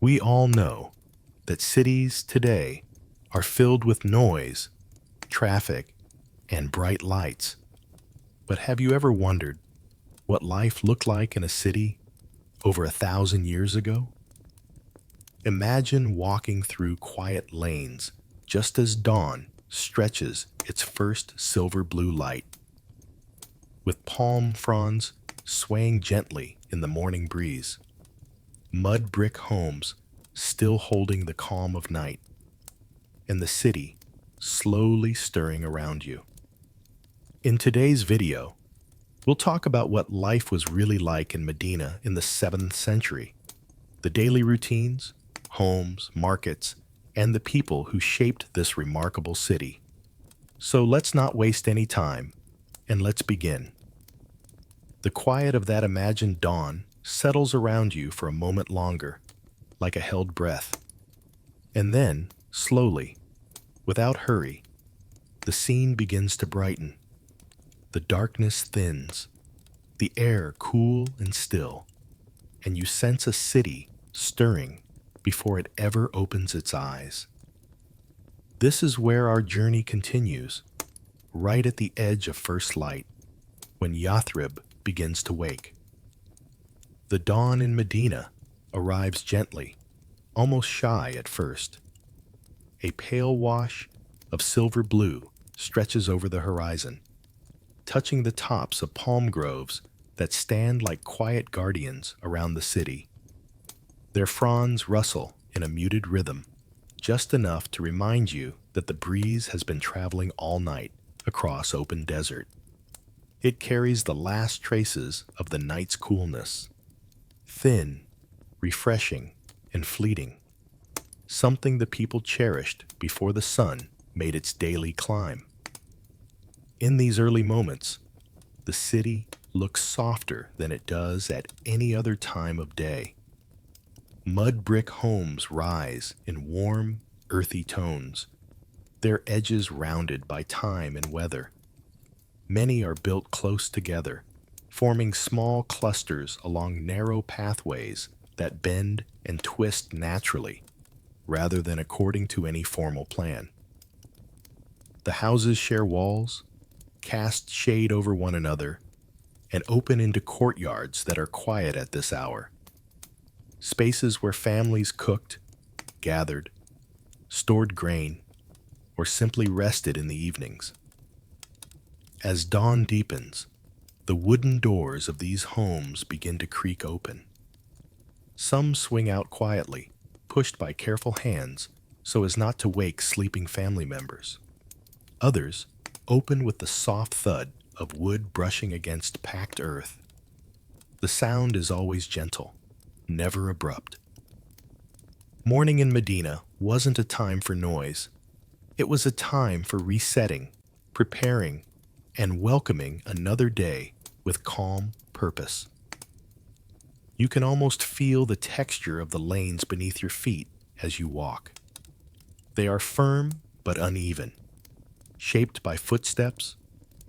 We all know that cities today are filled with noise, traffic, and bright lights. But have you ever wondered what life looked like in a city over 1,000 years ago? Imagine walking through quiet lanes just as dawn stretches its first silver blue light, with palm fronds swaying gently in the morning breeze, mud brick homes still holding the calm of night, and the city slowly stirring around you. In today's video, we'll talk about what life was really like in Medina in the 7th century, the daily routines, homes, markets, and the people who shaped this remarkable city. So let's not waste any time, and let's begin. The quiet of that imagined dawn settles around you for a moment longer, like a held breath. And then, slowly, without hurry, the scene begins to brighten. The darkness thins, the air cool and still, and you sense a city stirring before it ever opens its eyes. This is where our journey continues, right at the edge of first light, when Yathrib begins to wake. The dawn in Medina arrives gently, almost shy at first. A pale wash of silver blue stretches over the horizon, touching the tops of palm groves that stand like quiet guardians around the city. Their fronds rustle in a muted rhythm, just enough to remind you that the breeze has been traveling all night across open desert. It carries the last traces of the night's coolness, thin, refreshing, and fleeting, something the people cherished before the sun made its daily climb. In these early moments, the city looks softer than it does at any other time of day. Mud brick homes rise in warm, earthy tones, their edges rounded by time and weather. Many are built close together, forming small clusters along narrow pathways that bend and twist naturally, rather than according to any formal plan. The houses share walls, cast shade over one another, and open into courtyards that are quiet at this hour. Spaces where families cooked, gathered, stored grain, or simply rested in the evenings. As dawn deepens, the wooden doors of these homes begin to creak open. Some swing out quietly, pushed by careful hands so as not to wake sleeping family members. Others open with the soft thud of wood brushing against packed earth. The sound is always gentle, never abrupt. Morning in Medina wasn't a time for noise. It was a time for resetting, preparing, and welcoming another day with calm purpose. You can almost feel the texture of the lanes beneath your feet as you walk. They are firm but uneven, shaped by footsteps,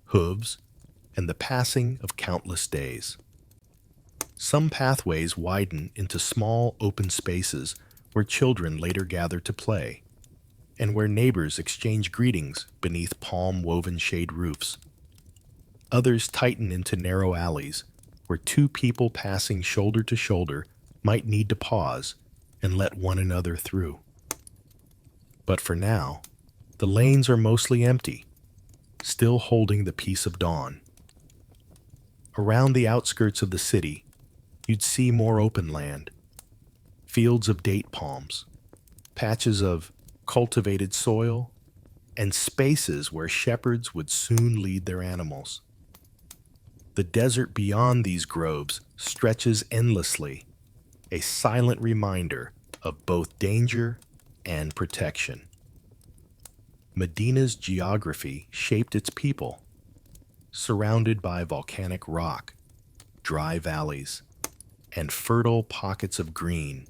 hooves, and the passing of countless days. Some pathways widen into small open spaces where children later gather to play, and where neighbors exchange greetings beneath palm-woven shade roofs. Others tighten into narrow alleys where two people passing shoulder to shoulder might need to pause and let one another through. But for now, the lanes are mostly empty, still holding the peace of dawn. Around the outskirts of the city, you'd see more open land, fields of date palms, patches of cultivated soil, and spaces where shepherds would soon lead their animals. The desert beyond these groves stretches endlessly, a silent reminder of both danger and protection. Medina's geography shaped its people, surrounded by volcanic rock, dry valleys, and fertile pockets of green.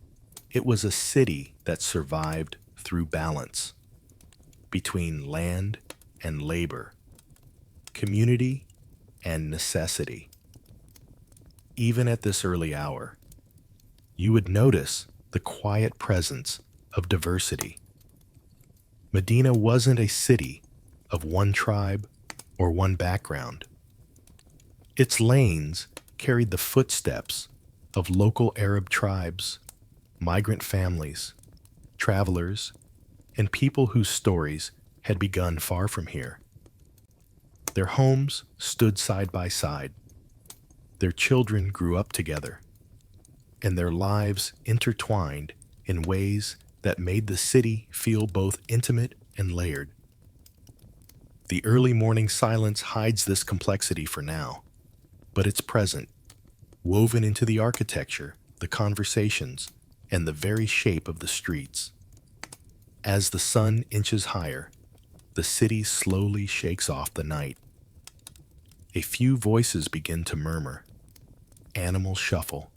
It was a city that survived through balance between land and labor, community and necessity. Even at this early hour, you would notice the quiet presence of diversity. Medina wasn't a city of one tribe or one background. Its lanes carried the footsteps of local Arab tribes, migrant families, travelers, and people whose stories had begun far from here. Their homes stood side by side. Their children grew up together, and their lives intertwined in ways that made the city feel both intimate and layered. The early morning silence hides this complexity for now, but it's present, woven into the architecture, the conversations, and the very shape of the streets. As the sun inches higher, the city slowly shakes off the night. A few voices begin to murmur. Animals shuffle.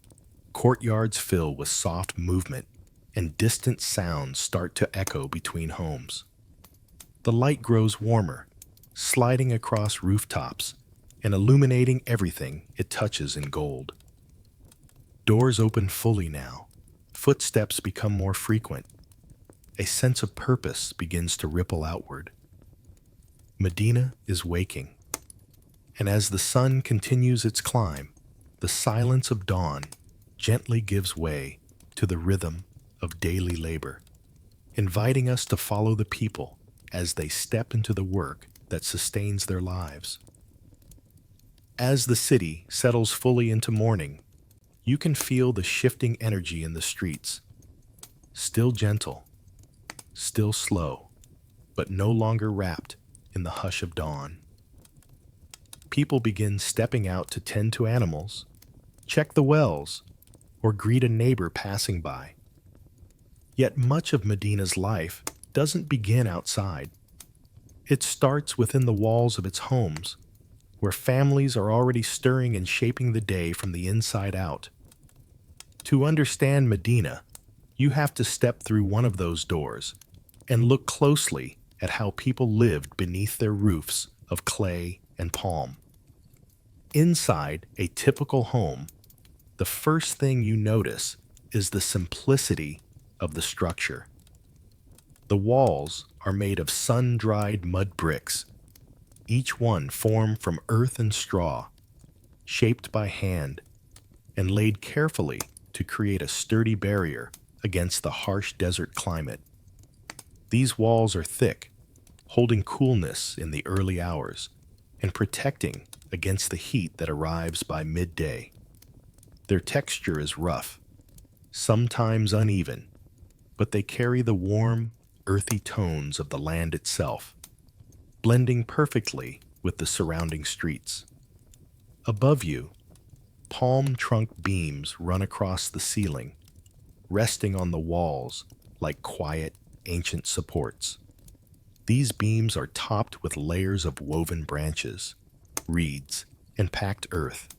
Courtyards fill with soft movement, and distant sounds start to echo between homes. The light grows warmer, sliding across rooftops and illuminating everything it touches in gold. Doors open fully now. Footsteps become more frequent. A sense of purpose begins to ripple outward. Medina is waking, and as the sun continues its climb, the silence of dawn gently gives way to the rhythm of daily labor, inviting us to follow the people as they step into the work that sustains their lives. As the city settles fully into morning, you can feel the shifting energy in the streets. Still gentle, still slow, but no longer wrapped in the hush of dawn. People begin stepping out to tend to animals, check the wells, or greet a neighbor passing by. Yet much of Medina's life doesn't begin outside. It starts within the walls of its homes, where families are already stirring and shaping the day from the inside out. To understand Medina, you have to step through one of those doors and look closely at how people lived beneath their roofs of clay and palm. Inside a typical home, the first thing you notice is the simplicity of the structure. The walls are made of sun-dried mud bricks, each one formed from earth and straw, shaped by hand, and laid carefully to create a sturdy barrier against the harsh desert climate. These walls are thick, holding coolness in the early hours and protecting against the heat that arrives by midday. Their texture is rough, sometimes uneven, but they carry the warm, earthy tones of the land itself, blending perfectly with the surrounding streets. Above you, palm trunk beams run across the ceiling, resting on the walls like quiet, ancient supports. These beams are topped with layers of woven branches, reeds, and packed earth,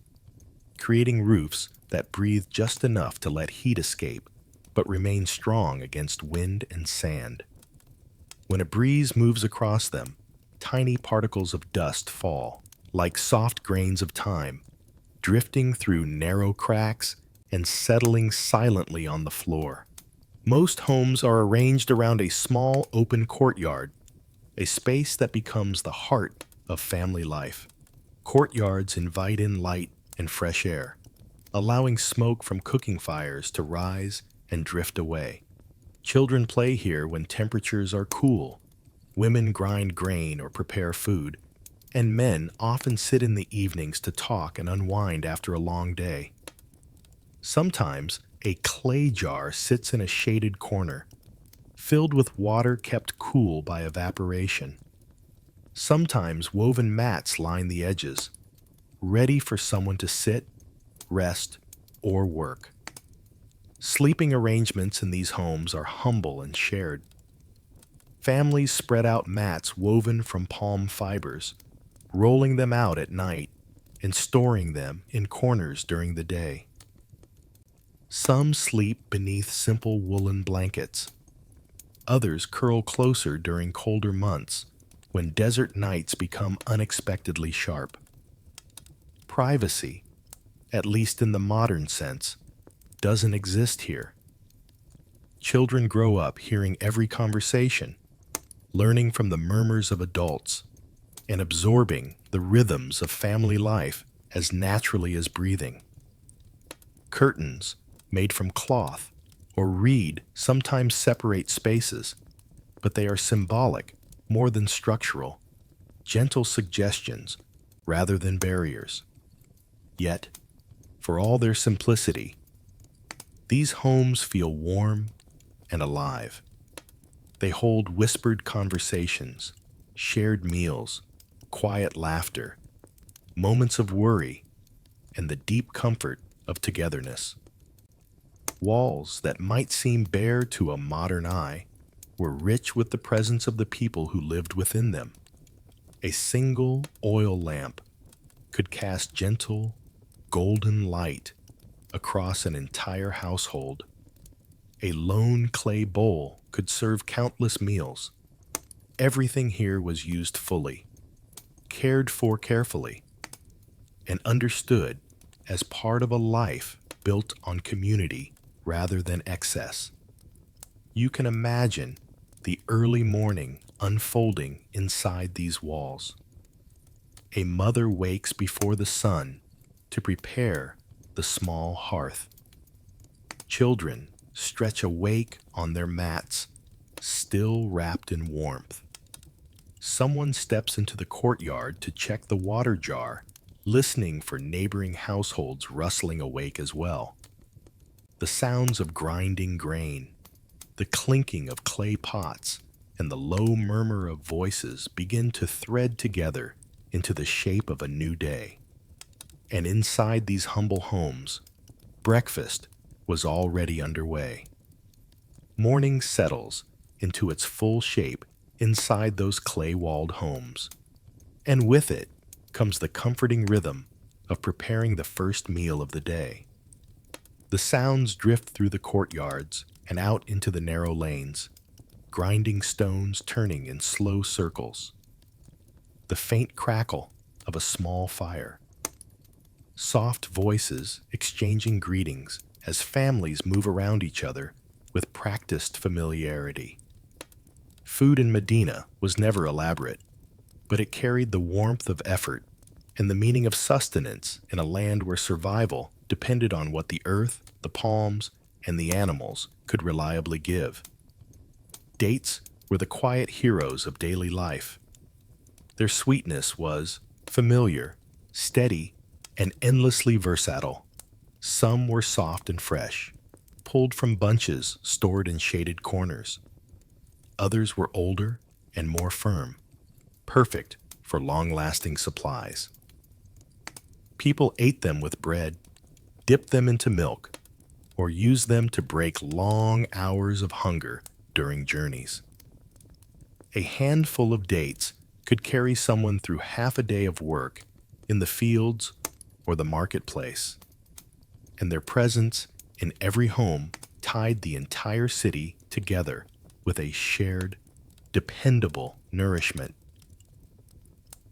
creating roofs that breathe just enough to let heat escape, but remain strong against wind and sand. When a breeze moves across them, tiny particles of dust fall, like soft grains of time, drifting through narrow cracks and settling silently on the floor. Most homes are arranged around a small open courtyard, a space that becomes the heart of family life. Courtyards invite in light and fresh air, allowing smoke from cooking fires to rise and drift away. Children play here when temperatures are cool. Women grind grain or prepare food, and men often sit in the evenings to talk and unwind after a long day. Sometimes a clay jar sits in a shaded corner, filled with water kept cool by evaporation. Sometimes woven mats line the edges, ready for someone to sit, rest, or work. Sleeping arrangements in these homes are humble and shared. Families spread out mats woven from palm fibers, rolling them out at night and storing them in corners during the day. Some sleep beneath simple woolen blankets. Others curl closer during colder months when desert nights become unexpectedly sharp. Privacy, at least in the modern sense, doesn't exist here. Children grow up hearing every conversation, learning from the murmurs of adults, and absorbing the rhythms of family life as naturally as breathing. Curtains, made from cloth or reed, sometimes separate spaces, but they are symbolic more than structural, gentle suggestions rather than barriers. Yet, for all their simplicity, these homes feel warm and alive. They hold whispered conversations, shared meals, quiet laughter, moments of worry, and the deep comfort of togetherness. Walls that might seem bare to a modern eye were rich with the presence of the people who lived within them. A single oil lamp could cast gentle, golden light across an entire household. A lone clay bowl could serve countless meals. Everything here was used fully, cared for carefully, and understood as part of a life built on community rather than excess. You can imagine the early morning unfolding inside these walls. A mother wakes before the sun to prepare the small hearth. Children stretch awake on their mats, still wrapped in warmth. Someone steps into the courtyard to check the water jar, listening for neighboring households rustling awake as well. The sounds of grinding grain, the clinking of clay pots, and the low murmur of voices begin to thread together into the shape of a new day. And inside these humble homes, breakfast was already underway. Morning settles into its full shape inside those clay-walled homes, and with it comes the comforting rhythm of preparing the first meal of the day. The sounds drift through the courtyards and out into the narrow lanes, grinding stones turning in slow circles. The faint crackle of a small fire. Soft voices exchanging greetings as families move around each other with practiced familiarity. Food in Medina was never elaborate, but it carried the warmth of effort and the meaning of sustenance in a land where survival depended on what the earth, the palms, and the animals could reliably give. Dates were the quiet heroes of daily life. Their sweetness was familiar, steady, and endlessly versatile. Some were soft and fresh, pulled from bunches stored in shaded corners. Others were older and more firm, perfect for long-lasting supplies. People ate them with bread, dipped them into milk, or used them to break long hours of hunger during journeys. A handful of dates could carry someone through half a day of work in the fields or the marketplace, and their presence in every home tied the entire city together with a shared, dependable nourishment.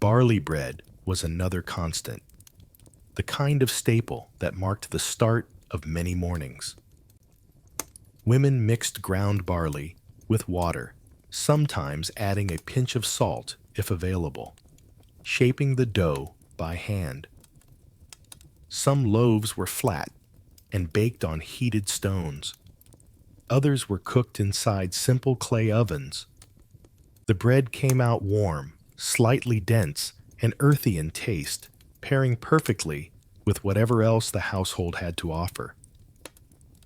Barley bread was another constant, the kind of staple that marked the start of many mornings. Women mixed ground barley with water, sometimes adding a pinch of salt if available, shaping the dough by hand. Some loaves were flat and baked on heated stones. Others were cooked inside simple clay ovens. The bread came out warm, slightly dense, and earthy in taste, pairing perfectly with whatever else the household had to offer.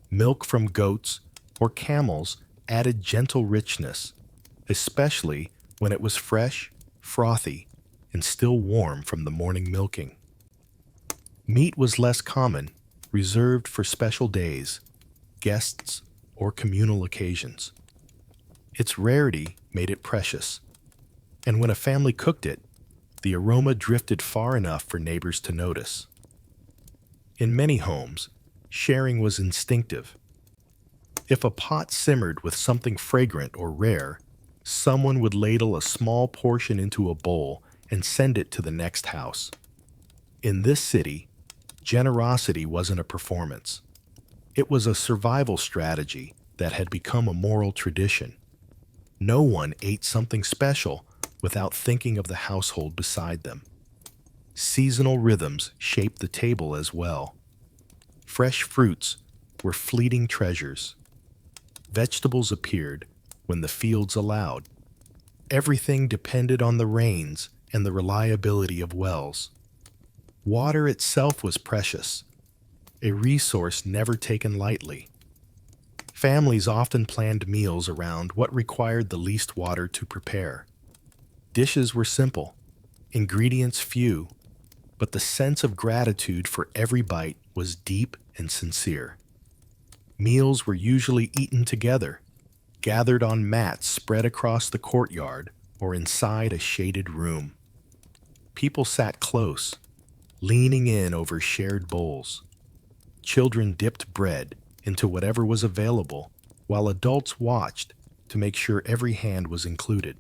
Milk from goats or camels added gentle richness, especially when it was fresh, frothy, and still warm from the morning milking. Meat was less common, reserved for special days, guests, or communal occasions. Its rarity made it precious, and when a family cooked it, the aroma drifted far enough for neighbors to notice. In many homes, sharing was instinctive. If a pot simmered with something fragrant or rare, someone would ladle a small portion into a bowl and send it to the next house. In this city, generosity wasn't a performance. It was a survival strategy that had become a moral tradition. No one ate something special without thinking of the household beside them. Seasonal rhythms shaped the table as well. Fresh fruits were fleeting treasures. Vegetables appeared when the fields allowed. Everything depended on the rains and the reliability of wells. Water itself was precious, a resource never taken lightly. Families often planned meals around what required the least water to prepare. Dishes were simple, ingredients few, but the sense of gratitude for every bite was deep and sincere. Meals were usually eaten together, gathered on mats spread across the courtyard or inside a shaded room. People sat close, leaning in over shared bowls. Children dipped bread into whatever was available, while adults watched to make sure every hand was included.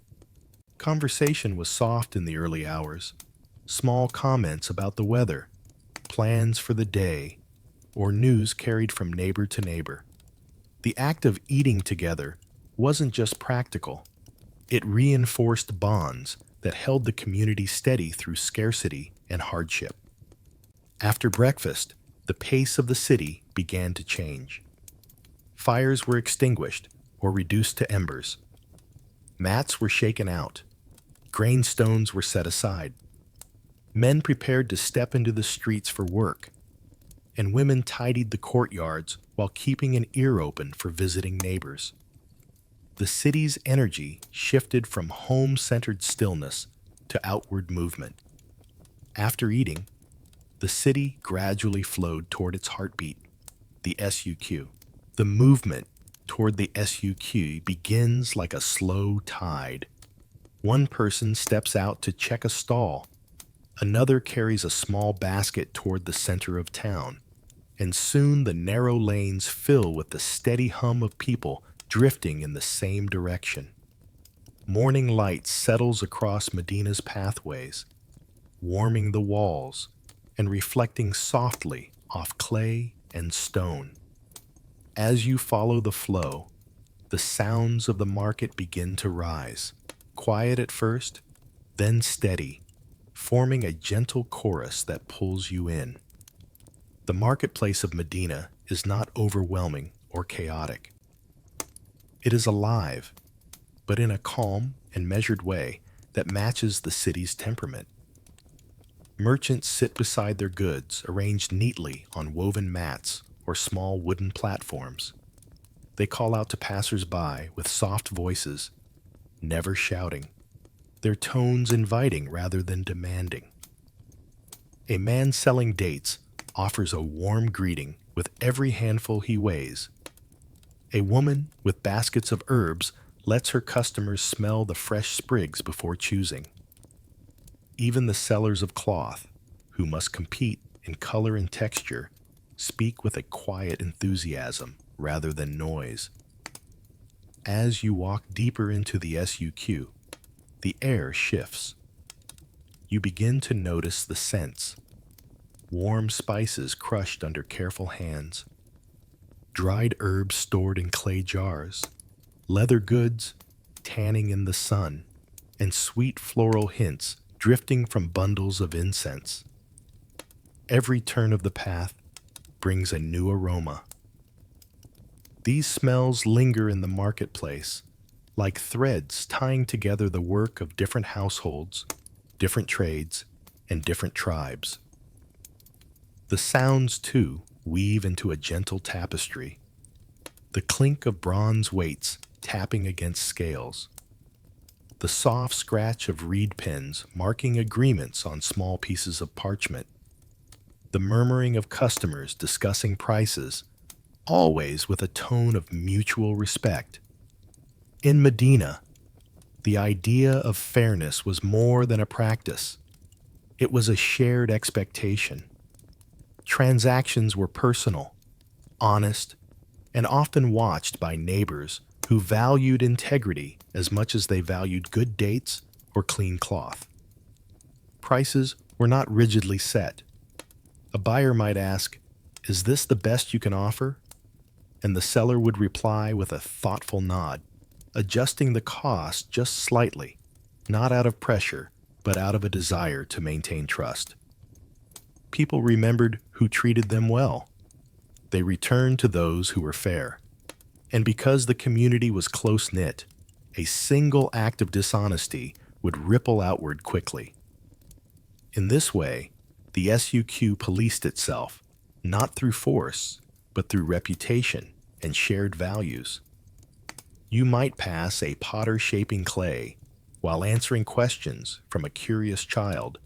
Conversation was soft in the early hours. Small comments about the weather, plans for the day, or news carried from neighbor to neighbor. The act of eating together wasn't just practical. It reinforced bonds that held the community steady through scarcity and hardship. After breakfast, the pace of the city began to change. Fires were extinguished or reduced to embers. Mats were shaken out. Grain stones were set aside. Men prepared to step into the streets for work, and women tidied the courtyards while keeping an ear open for visiting neighbors. The city's energy shifted from home-centered stillness to outward movement. After eating, the city gradually flowed toward its heartbeat, the SUQ. The movement toward the SUQ begins like a slow tide. One person steps out to check a stall. Another carries a small basket toward the center of town, and soon the narrow lanes fill with the steady hum of people drifting in the same direction. Morning light settles across Medina's pathways, warming the walls and reflecting softly off clay and stone. As you follow the flow, the sounds of the market begin to rise, quiet at first, then steady, forming a gentle chorus that pulls you in. The marketplace of Medina is not overwhelming or chaotic. It is alive, but in a calm and measured way that matches the city's temperament. Merchants sit beside their goods, arranged neatly on woven mats or small wooden platforms. They call out to passers-by with soft voices, never shouting, their tones inviting rather than demanding. A man selling dates offers a warm greeting with every handful he weighs. A woman with baskets of herbs lets her customers smell the fresh sprigs before choosing. Even the sellers of cloth, who must compete in color and texture, speak with a quiet enthusiasm rather than noise. As you walk deeper into the SUQ, the air shifts. You begin to notice the scents. Warm spices crushed under careful hands, dried herbs stored in clay jars, leather goods tanning in the sun, and sweet floral hints drifting from bundles of incense. Every turn of the path brings a new aroma. These smells linger in the marketplace, like threads tying together the work of different households, different trades, and different tribes. The sounds, too, weave into a gentle tapestry. The clink of bronze weights tapping against scales. The soft scratch of reed pens marking agreements on small pieces of parchment. The murmuring of customers discussing prices, always with a tone of mutual respect. In Medina, the idea of fairness was more than a practice. It was a shared expectation. Transactions were personal, honest, and often watched by neighbors who valued integrity as much as they valued good dates or clean cloth. Prices were not rigidly set. A buyer might ask, "Is this the best you can offer?" and the seller would reply with a thoughtful nod, adjusting the cost just slightly, not out of pressure, but out of a desire to maintain trust. People remembered who treated them well. They returned to those who were fair. And because the community was close-knit, a single act of dishonesty would ripple outward quickly. In this way, the SUQ policed itself, not through force, but through reputation and shared values. You might pass a potter shaping clay while answering questions from a curious child,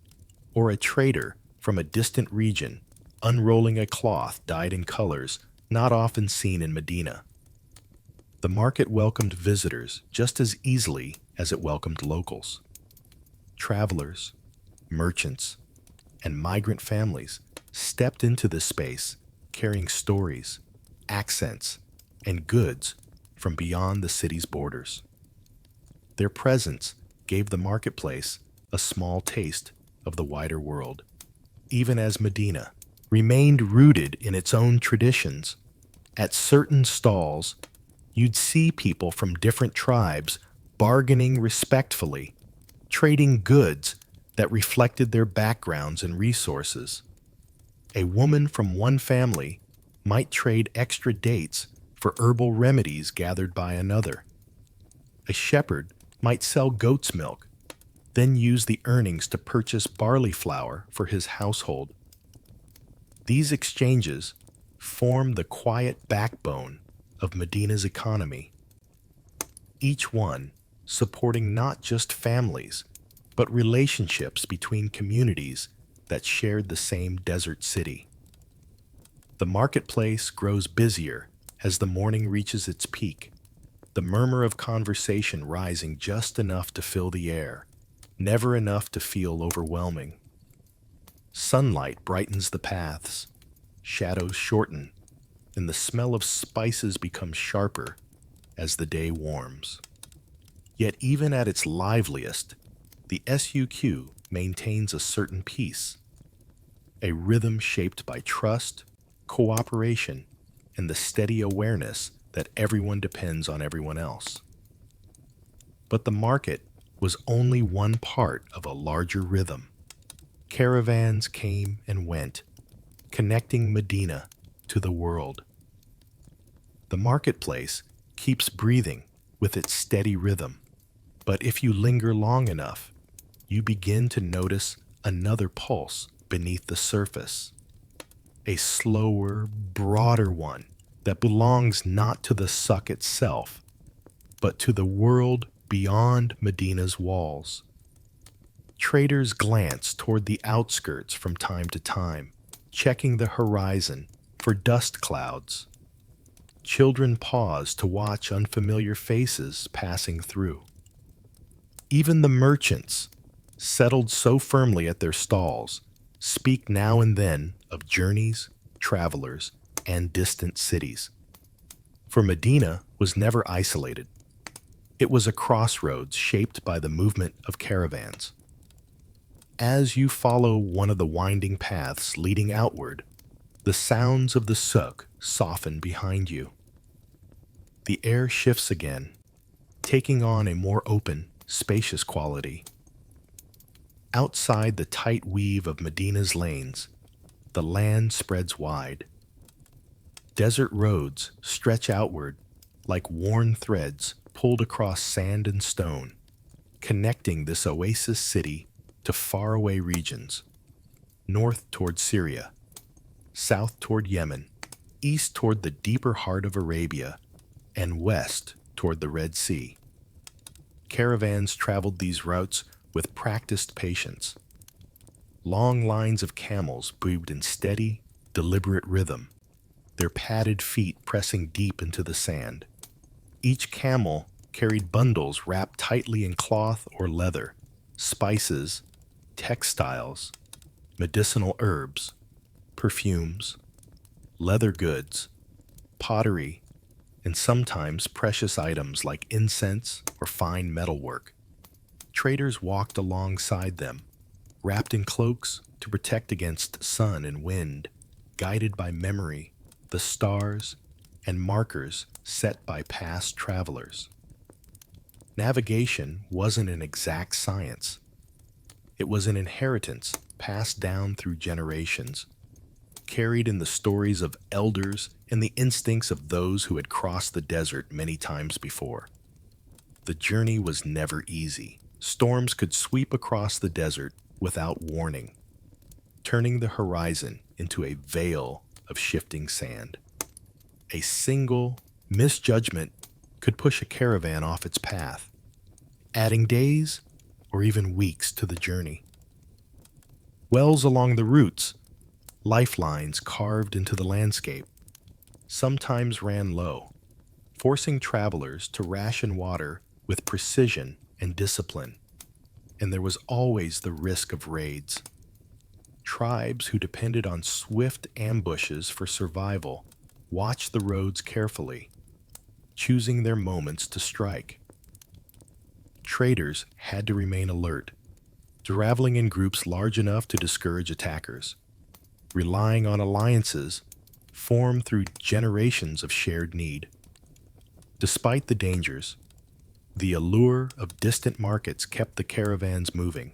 or a trader from a distant region unrolling a cloth dyed in colors not often seen in Medina. The market welcomed visitors just as easily as it welcomed locals. Travelers, merchants, and migrant families stepped into this space carrying stories, accents, and goods from beyond the city's borders. Their presence gave the marketplace a small taste of the wider world, even as Medina remained rooted in its own traditions. At certain stalls, you'd see people from different tribes bargaining respectfully, trading goods that reflected their backgrounds and resources. A woman from one family might trade extra dates for herbal remedies gathered by another. A shepherd might sell goat's milk, then use the earnings to purchase barley flour for his household. These exchanges form the quiet backbone of Medina's economy, each one supporting not just families, but relationships between communities that shared the same desert city. The marketplace grows busier as the morning reaches its peak, the murmur of conversation rising just enough to fill the air, never enough to feel overwhelming. Sunlight brightens the paths, shadows shorten, and the smell of spices becomes sharper as the day warms. Yet even at its liveliest, the SUQ maintains a certain peace, a rhythm shaped by trust, cooperation, and the steady awareness that everyone depends on everyone else. But the market was only one part of a larger rhythm. Caravans came and went, connecting Medina to the world. The marketplace keeps breathing with its steady rhythm, but if you linger long enough, you begin to notice another pulse beneath the surface, a slower, broader one that belongs not to the suck itself, but to the world beyond Medina's walls. Traders glance toward the outskirts from time to time, checking the horizon for dust clouds. Children pause to watch unfamiliar faces passing through. Even the merchants, settled so firmly at their stalls, speak now and then of journeys, travelers, and distant cities. For Medina was never isolated. It was a crossroads shaped by the movement of caravans. As you follow one of the winding paths leading outward, the sounds of the souk soften behind you. The air shifts again, taking on a more open, spacious quality. Outside the tight weave of Medina's lanes, the land spreads wide. Desert roads stretch outward like worn threads pulled across sand and stone, connecting this oasis city to faraway regions, north toward Syria, south toward Yemen, east toward the deeper heart of Arabia, and west toward the Red Sea. Caravans traveled these routes with practiced patience. Long lines of camels moved in steady, deliberate rhythm, their padded feet pressing deep into the sand. Each camel carried bundles wrapped tightly in cloth or leather, spices, textiles, medicinal herbs, perfumes, leather goods, pottery, and sometimes precious items like incense or fine metalwork. Traders walked alongside them, wrapped in cloaks to protect against sun and wind, guided by memory, the stars, and markers set by past travelers. Navigation wasn't an exact science. It was an inheritance passed down through generations, carried in the stories of elders and the instincts of those who had crossed the desert many times before. The journey was never easy. Storms could sweep across the desert without warning, turning the horizon into a veil of shifting sand. A single misjudgment could push a caravan off its path, adding days or even weeks to the journey. Wells along the routes, lifelines carved into the landscape, sometimes ran low, forcing travelers to ration water with precision and discipline. And there was always the risk of raids. Tribes who depended on swift ambushes for survival watched the roads carefully, choosing their moments to strike. Traders had to remain alert, traveling in groups large enough to discourage attackers, relying on alliances formed through generations of shared need. Despite the dangers, the allure of distant markets kept the caravans moving.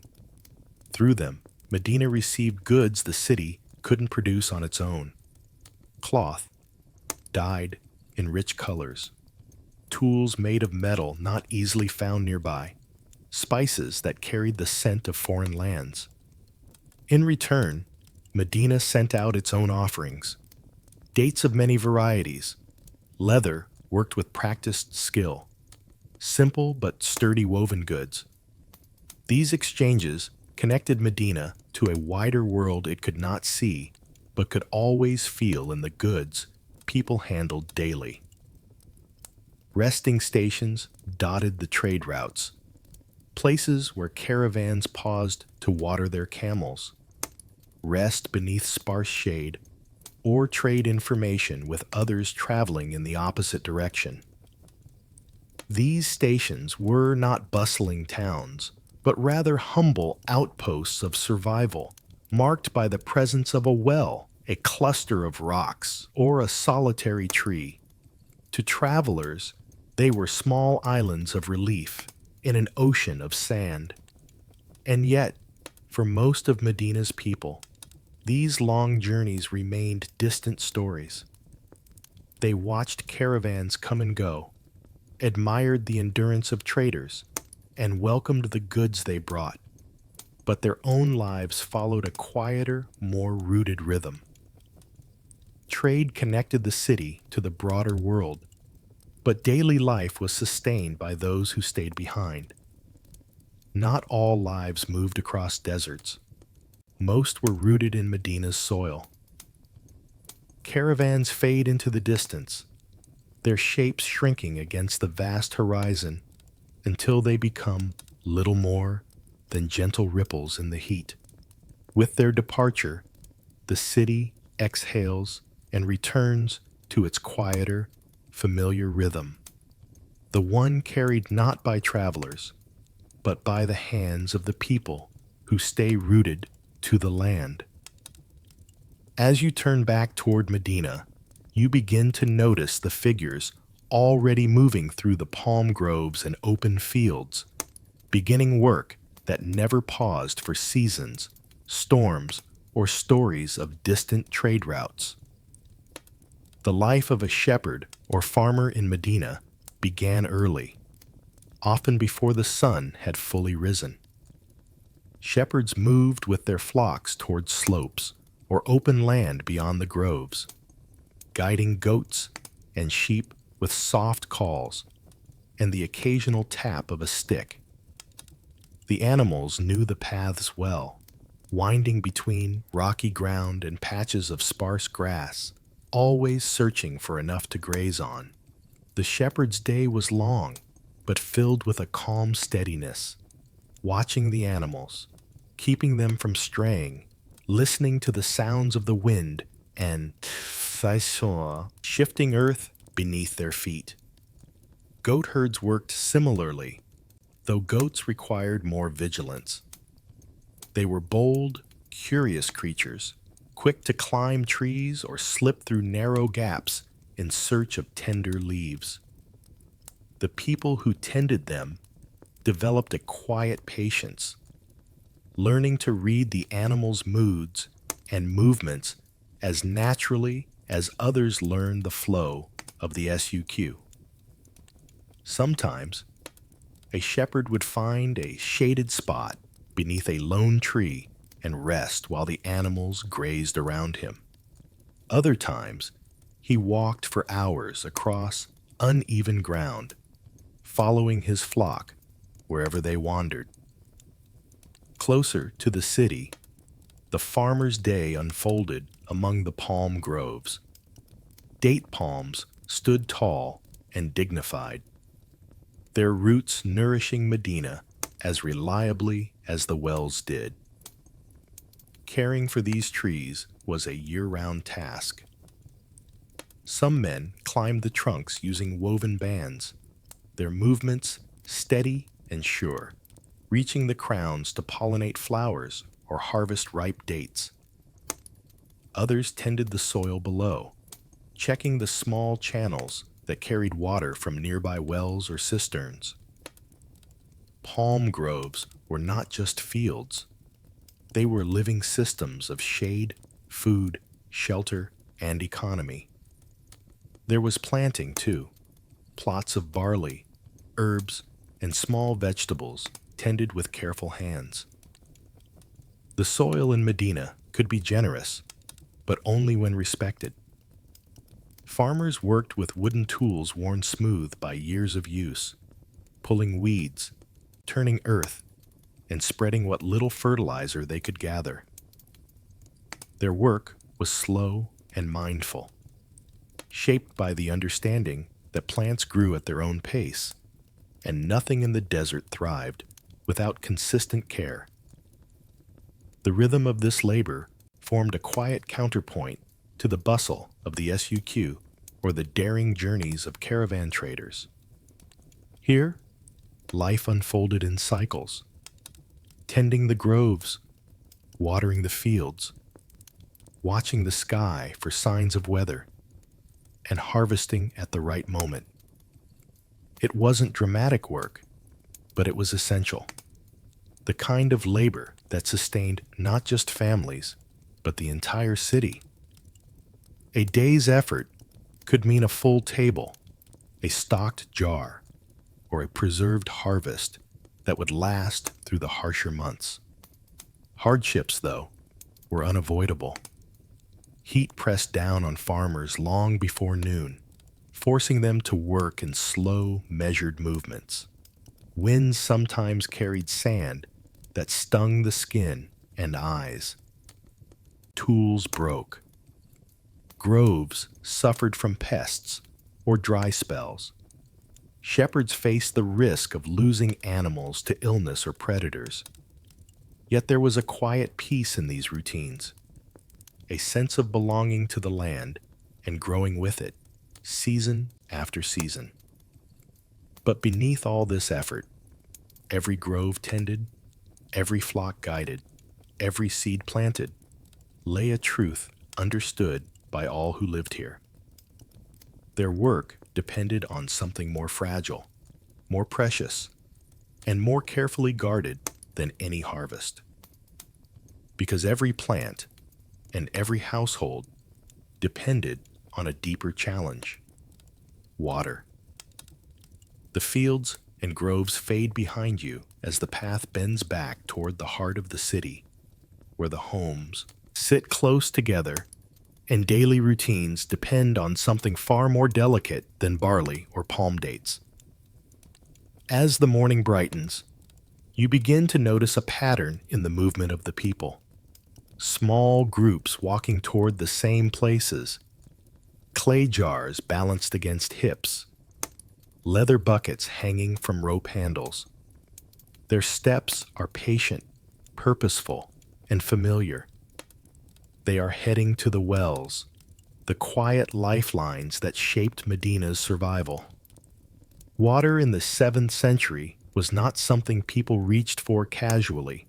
Through them, Medina received goods the city couldn't produce on its own. Cloth, dyed in rich colors, tools made of metal not easily found nearby, spices that carried the scent of foreign lands. In return, Medina sent out its own offerings, dates of many varieties, leather worked with practiced skill, simple but sturdy woven goods. These exchanges connected Medina to a wider world it could not see, but could always feel in the goods people handled daily. Resting stations dotted the trade routes, places where caravans paused to water their camels, rest beneath sparse shade, or trade information with others traveling in the opposite direction. These stations were not bustling towns, but rather humble outposts of survival, marked by the presence of a well, a cluster of rocks, or a solitary tree. To travelers, they were small islands of relief in an ocean of sand. And yet, for most of Medina's people, these long journeys remained distant stories. They watched caravans come and go, admired the endurance of traders, and welcomed the goods they brought. But their own lives followed a quieter, more rooted rhythm. Trade connected the city to the broader world, but daily life was sustained by those who stayed behind. Not all lives moved across deserts. Most were rooted in Medina's soil. Caravans fade into the distance, their shapes shrinking against the vast horizon until they become little more than gentle ripples in the heat. With their departure, the city exhales and returns to its quieter, familiar rhythm, the one carried not by travelers, but by the hands of the people who stay rooted to the land. As you turn back toward Medina, you begin to notice the figures already moving through the palm groves and open fields, beginning work that never paused for seasons, storms, or stories of distant trade routes. The life of a shepherd or farmer in Medina began early, often before the sun had fully risen. Shepherds moved with their flocks toward slopes or open land beyond the groves, guiding goats and sheep with soft calls and the occasional tap of a stick. The animals knew the paths well, winding between rocky ground and patches of sparse grass, always searching for enough to graze on. The shepherd's day was long, but filled with a calm steadiness, watching the animals, keeping them from straying, listening to the sounds of the wind and shifting earth beneath their feet. Goat herds worked similarly, though goats required more vigilance. They were bold, curious creatures, quick to climb trees or slip through narrow gaps in search of tender leaves. The people who tended them developed a quiet patience, learning to read the animals' moods and movements as naturally as others learned the flow of the SUQ. Sometimes, a shepherd would find a shaded spot beneath a lone tree and rest while the animals grazed around him. Other times, he walked for hours across uneven ground, following his flock wherever they wandered. Closer to the city, the farmer's day unfolded among the palm groves. Date palms stood tall and dignified, their roots nourishing Medina as reliably as the wells did. Caring for these trees was a year-round task. Some men climbed the trunks using woven bands, their movements steady and sure, reaching the crowns to pollinate flowers or harvest ripe dates. Others tended the soil below, checking the small channels that carried water from nearby wells or cisterns. Palm groves were not just fields. They were living systems of shade, food, shelter, and economy. There was planting, too, plots of barley, herbs, and small vegetables tended with careful hands. The soil in Medina could be generous, but only when respected. Farmers worked with wooden tools worn smooth by years of use, pulling weeds, turning earth, and spreading what little fertilizer they could gather. Their work was slow and mindful, shaped by the understanding that plants grew at their own pace, and nothing in the desert thrived without consistent care. The rhythm of this labor formed a quiet counterpoint to the bustle of the SUQ or the daring journeys of caravan traders. Here, life unfolded in cycles, tending the groves, watering the fields, watching the sky for signs of weather, and harvesting at the right moment. It wasn't dramatic work, but it was essential. The kind of labor that sustained not just families, but the entire city. A day's effort could mean a full table, a stocked jar, or a preserved harvest that would last through the harsher months. Hardships, though, were unavoidable. Heat pressed down on farmers long before noon, forcing them to work in slow, measured movements. Winds sometimes carried sand that stung the skin and eyes. Tools broke. Groves suffered from pests or dry spells. Shepherds faced the risk of losing animals to illness or predators. Yet there was a quiet peace in these routines, a sense of belonging to the land and growing with it, season after season. But beneath all this effort, every grove tended, every flock guided, every seed planted, lay a truth understood by all who lived here. Their work depended on something more fragile, more precious, and more carefully guarded than any harvest. Because every plant and every household depended on a deeper challenge: water. The fields and groves fade behind you as the path bends back toward the heart of the city, where the homes sit close together and daily routines depend on something far more delicate than barley or palm dates. As the morning brightens, you begin to notice a pattern in the movement of the people. Small groups walking toward the same places, clay jars balanced against hips, leather buckets hanging from rope handles. Their steps are patient, purposeful, and familiar. They are heading to the wells, the quiet lifelines that shaped Medina's survival. Water in the 7th century was not something people reached for casually.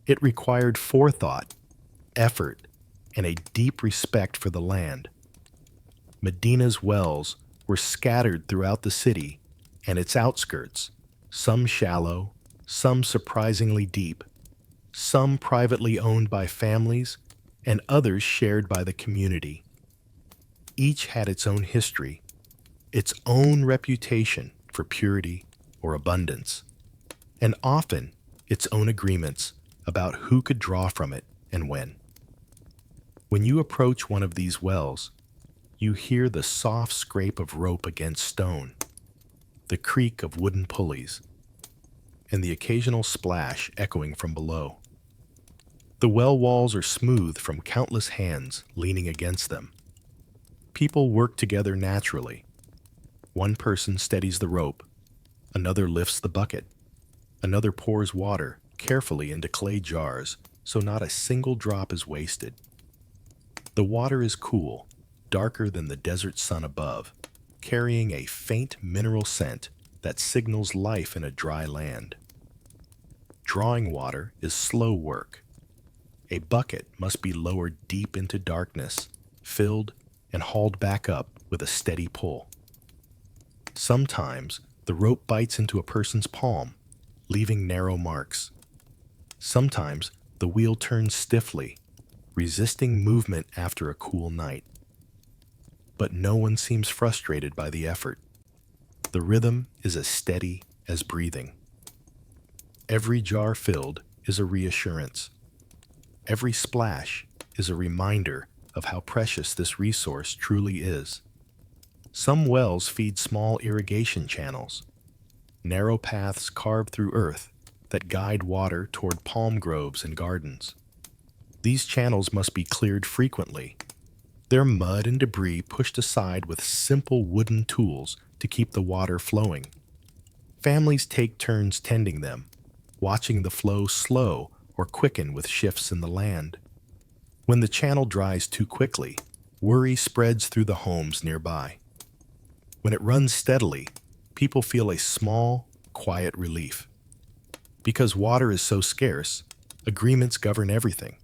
It required forethought, effort, and a deep respect for the land. Medina's wells were scattered throughout the city and its outskirts, some shallow, some surprisingly deep, some privately owned by families, and others shared by the community. Each had its own history, its own reputation for purity or abundance, and often its own agreements about who could draw from it and when. When you approach one of these wells, you hear the soft scrape of rope against stone, the creak of wooden pulleys, and the occasional splash echoing from below. The well walls are smooth from countless hands leaning against them. People work together naturally. One person steadies the rope, another lifts the bucket, another pours water carefully into clay jars so not a single drop is wasted. The water is cool, darker than the desert sun above, carrying a faint mineral scent that signals life in a dry land. Drawing water is slow work. A bucket must be lowered deep into darkness, filled, and hauled back up with a steady pull. Sometimes the rope bites into a person's palm, leaving narrow marks. Sometimes the wheel turns stiffly, resisting movement after a cool night. But no one seems frustrated by the effort. The rhythm is as steady as breathing. Every jar filled is a reassurance. Every splash is a reminder of how precious this resource truly is. Some wells feed small irrigation channels, narrow paths carved through earth that guide water toward palm groves and gardens. These channels must be cleared frequently, their mud and debris pushed aside with simple wooden tools to keep the water flowing. Families take turns tending them, watching the flow slow or quicken with shifts in the land. When the channel dries too quickly, worry spreads through the homes nearby. When it runs steadily, people feel a small, quiet relief. Because water is so scarce, agreements govern everything.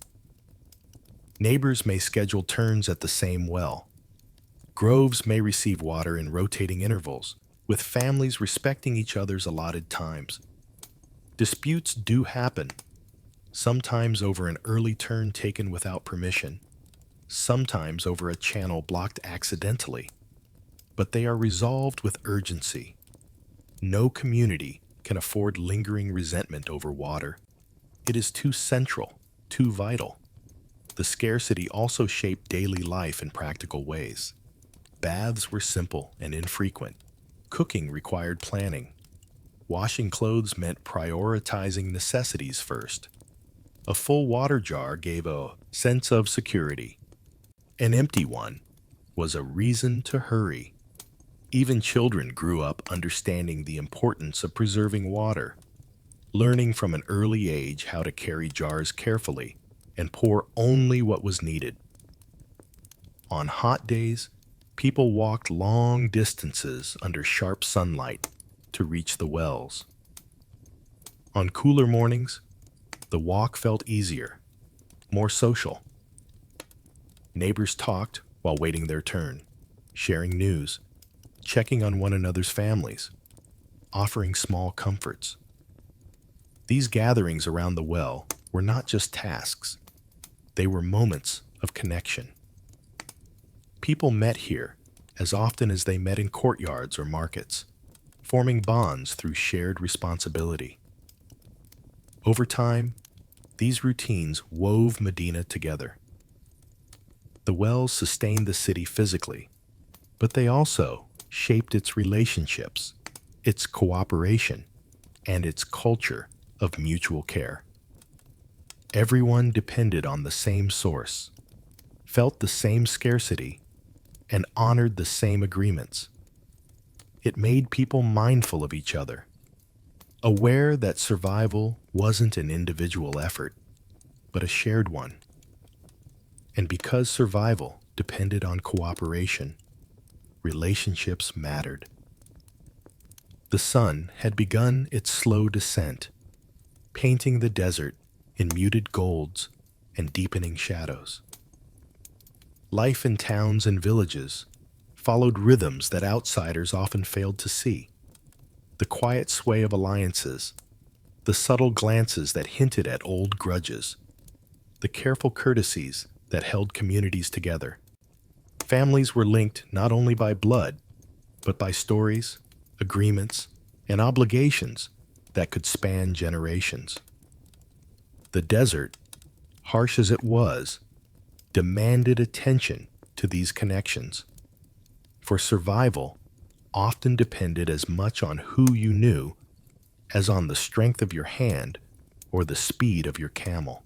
Neighbors may schedule turns at the same well. Groves may receive water in rotating intervals, with families respecting each other's allotted times. Disputes do happen, sometimes over an early turn taken without permission, sometimes over a channel blocked accidentally, but they are resolved with urgency. No community can afford lingering resentment over water. It is too central, too vital. The scarcity also shaped daily life in practical ways. Baths were simple and infrequent. Cooking required planning. Washing clothes meant prioritizing necessities first. A full water jar gave a sense of security. An empty one was a reason to hurry. Even children grew up understanding the importance of preserving water, learning from an early age how to carry jars carefully and pour only what was needed. On hot days, people walked long distances under sharp sunlight to reach the wells. On cooler mornings, the walk felt easier, more social. Neighbors talked while waiting their turn, sharing news, checking on one another's families, offering small comforts. These gatherings around the well were not just tasks. They were moments of connection. People met here as often as they met in courtyards or markets, forming bonds through shared responsibility. Over time, these routines wove Medina together. The wells sustained the city physically, but they also shaped its relationships, its cooperation, and its culture of mutual care. Everyone depended on the same source, felt the same scarcity, and honored the same agreements. It made people mindful of each other, aware that survival wasn't an individual effort, but a shared one. And because survival depended on cooperation, relationships mattered. The sun had begun its slow descent, painting the desert in muted golds and deepening shadows. Life in towns and villages followed rhythms that outsiders often failed to see. The quiet sway of alliances, the subtle glances that hinted at old grudges, the careful courtesies that held communities together. Families were linked not only by blood, but by stories, agreements, and obligations that could span generations. The desert, harsh as it was, demanded attention to these connections, for survival often depended as much on who you knew as on the strength of your hand or the speed of your camel.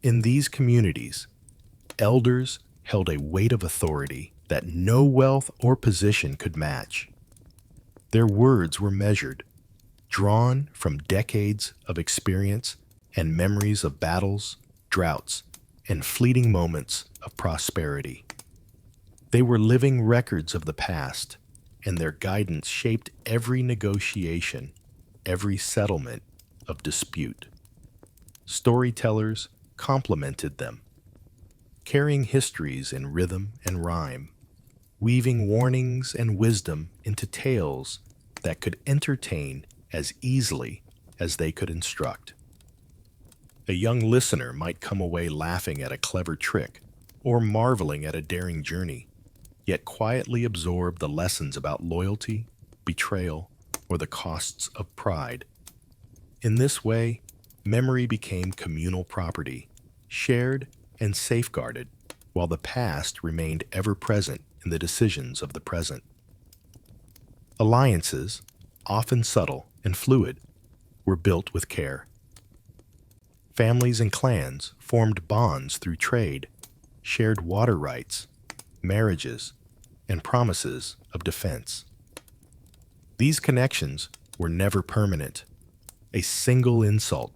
In these communities, elders held a weight of authority that no wealth or position could match. Their words were measured, drawn from decades of experience and memories of battles, droughts, and fleeting moments of prosperity. They were living records of the past, and their guidance shaped every negotiation, every settlement of dispute. Storytellers complemented them, carrying histories in rhythm and rhyme, weaving warnings and wisdom into tales that could entertain as easily as they could instruct. A young listener might come away laughing at a clever trick or marveling at a daring journey, yet quietly absorb the lessons about loyalty, betrayal, or the costs of pride. In this way, memory became communal property, shared and safeguarded, while the past remained ever present in the decisions of the present. Alliances, often subtle and fluid, were built with care. Families and clans formed bonds through trade, shared water rights, marriages, and promises of defense. These connections were never permanent. A single insult,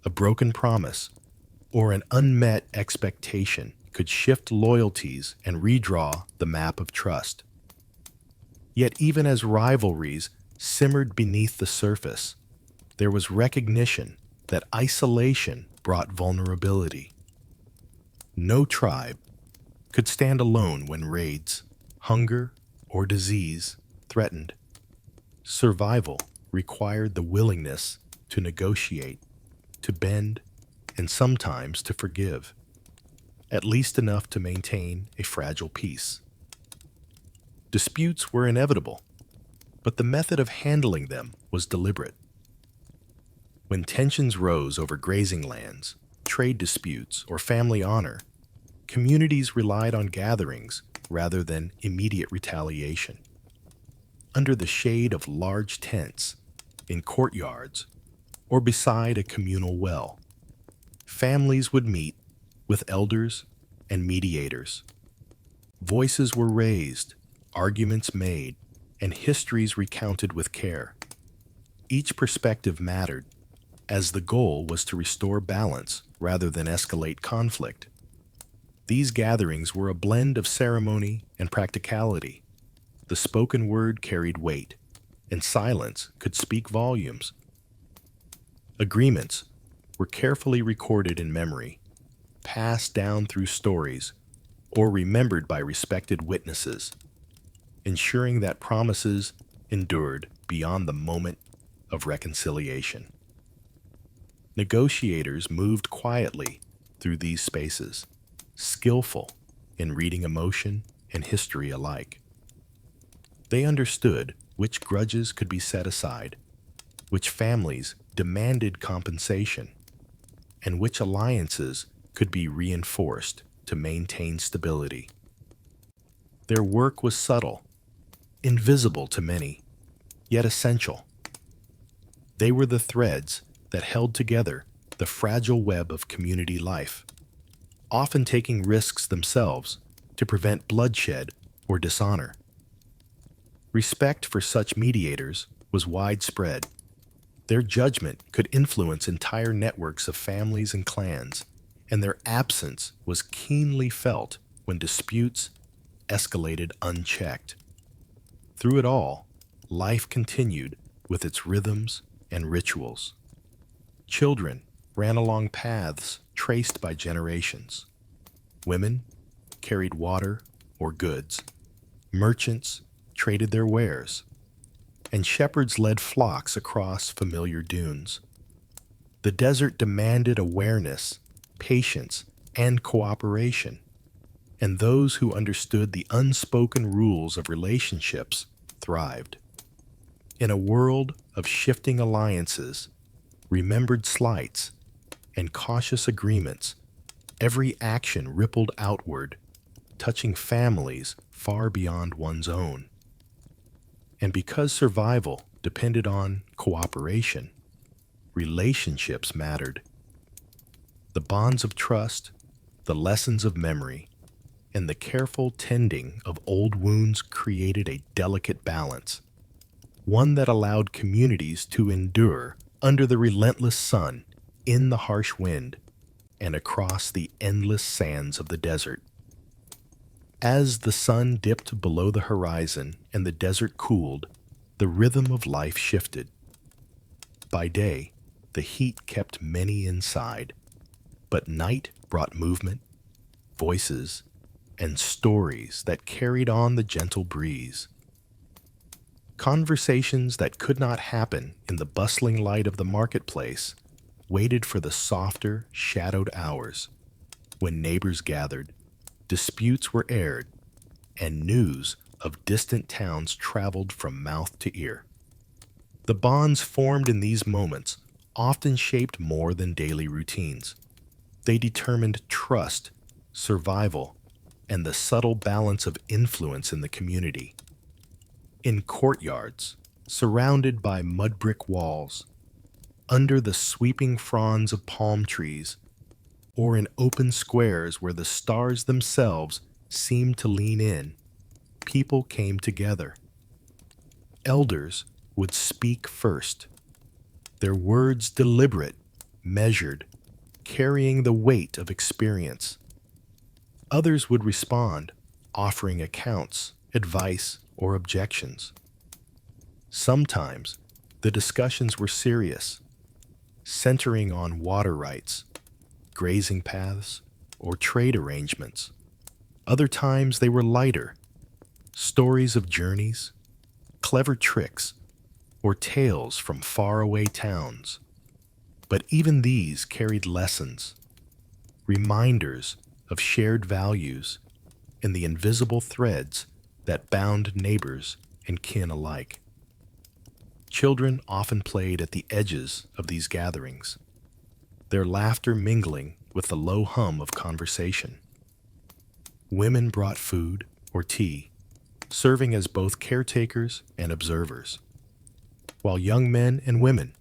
a broken promise, or an unmet expectation could shift loyalties and redraw the map of trust. Yet even as rivalries simmered beneath the surface, there was recognition that isolation brought vulnerability. No tribe could stand alone when raids, hunger, or disease threatened. Survival required the willingness to negotiate, to bend, and sometimes to forgive, at least enough to maintain a fragile peace. Disputes were inevitable, but the method of handling them was deliberate. When tensions rose over grazing lands, trade disputes, or family honor, communities relied on gatherings rather than immediate retaliation. Under the shade of large tents, in courtyards, or beside a communal well, families would meet with elders and mediators. Voices were raised, arguments made, and histories recounted with care. Each perspective mattered, as the goal was to restore balance rather than escalate conflict. These gatherings were a blend of ceremony and practicality. The spoken word carried weight, and silence could speak volumes. Agreements were carefully recorded in memory, passed down through stories, or remembered by respected witnesses, ensuring that promises endured beyond the moment of reconciliation. Negotiators moved quietly through these spaces, skillful in reading emotion and history alike. They understood which grudges could be set aside, which families demanded compensation, and which alliances could be reinforced to maintain stability. Their work was subtle, invisible to many, yet essential. They were the threads that held together the fragile web of community life, often taking risks themselves to prevent bloodshed or dishonor. Respect for such mediators was widespread. Their judgment could influence entire networks of families and clans, and their absence was keenly felt when disputes escalated unchecked. Through it all, life continued with its rhythms and rituals. Children ran along paths traced by generations. Women carried water or goods. Merchants traded their wares, and shepherds led flocks across familiar dunes. The desert demanded awareness, patience, and cooperation, and those who understood the unspoken rules of relationships thrived. In a world of shifting alliances, remembered slights, and cautious agreements, every action rippled outward, touching families far beyond one's own. And because survival depended on cooperation, relationships mattered. The bonds of trust, the lessons of memory, and the careful tending of old wounds created a delicate balance, one that allowed communities to endure under the relentless sun, in the harsh wind, and across the endless sands of the desert. As the sun dipped below the horizon and the desert cooled, the rhythm of life shifted. By day, the heat kept many inside, but night brought movement, voices, and stories that carried on the gentle breeze. Conversations that could not happen in the bustling light of the marketplace waited for the softer, shadowed hours when neighbors gathered, disputes were aired, and news of distant towns traveled from mouth to ear. The bonds formed in these moments often shaped more than daily routines. They determined trust, survival, and the subtle balance of influence in the community. In courtyards, surrounded by mud brick walls, under the sweeping fronds of palm trees, or in open squares where the stars themselves seemed to lean in, people came together. Elders would speak first, their words deliberate, measured, carrying the weight of experience. Others would respond, offering accounts, advice, or objections. Sometimes the discussions were serious, centering on water rights, grazing paths, or trade arrangements. Other times they were lighter, stories of journeys, clever tricks, or tales from faraway towns. But even these carried lessons, reminders of shared values, and the invisible threads that bound neighbors and kin alike. Children often played at the edges of these gatherings, their laughter mingling with the low hum of conversation. Women brought food or tea, serving as both caretakers and observers, while young men and women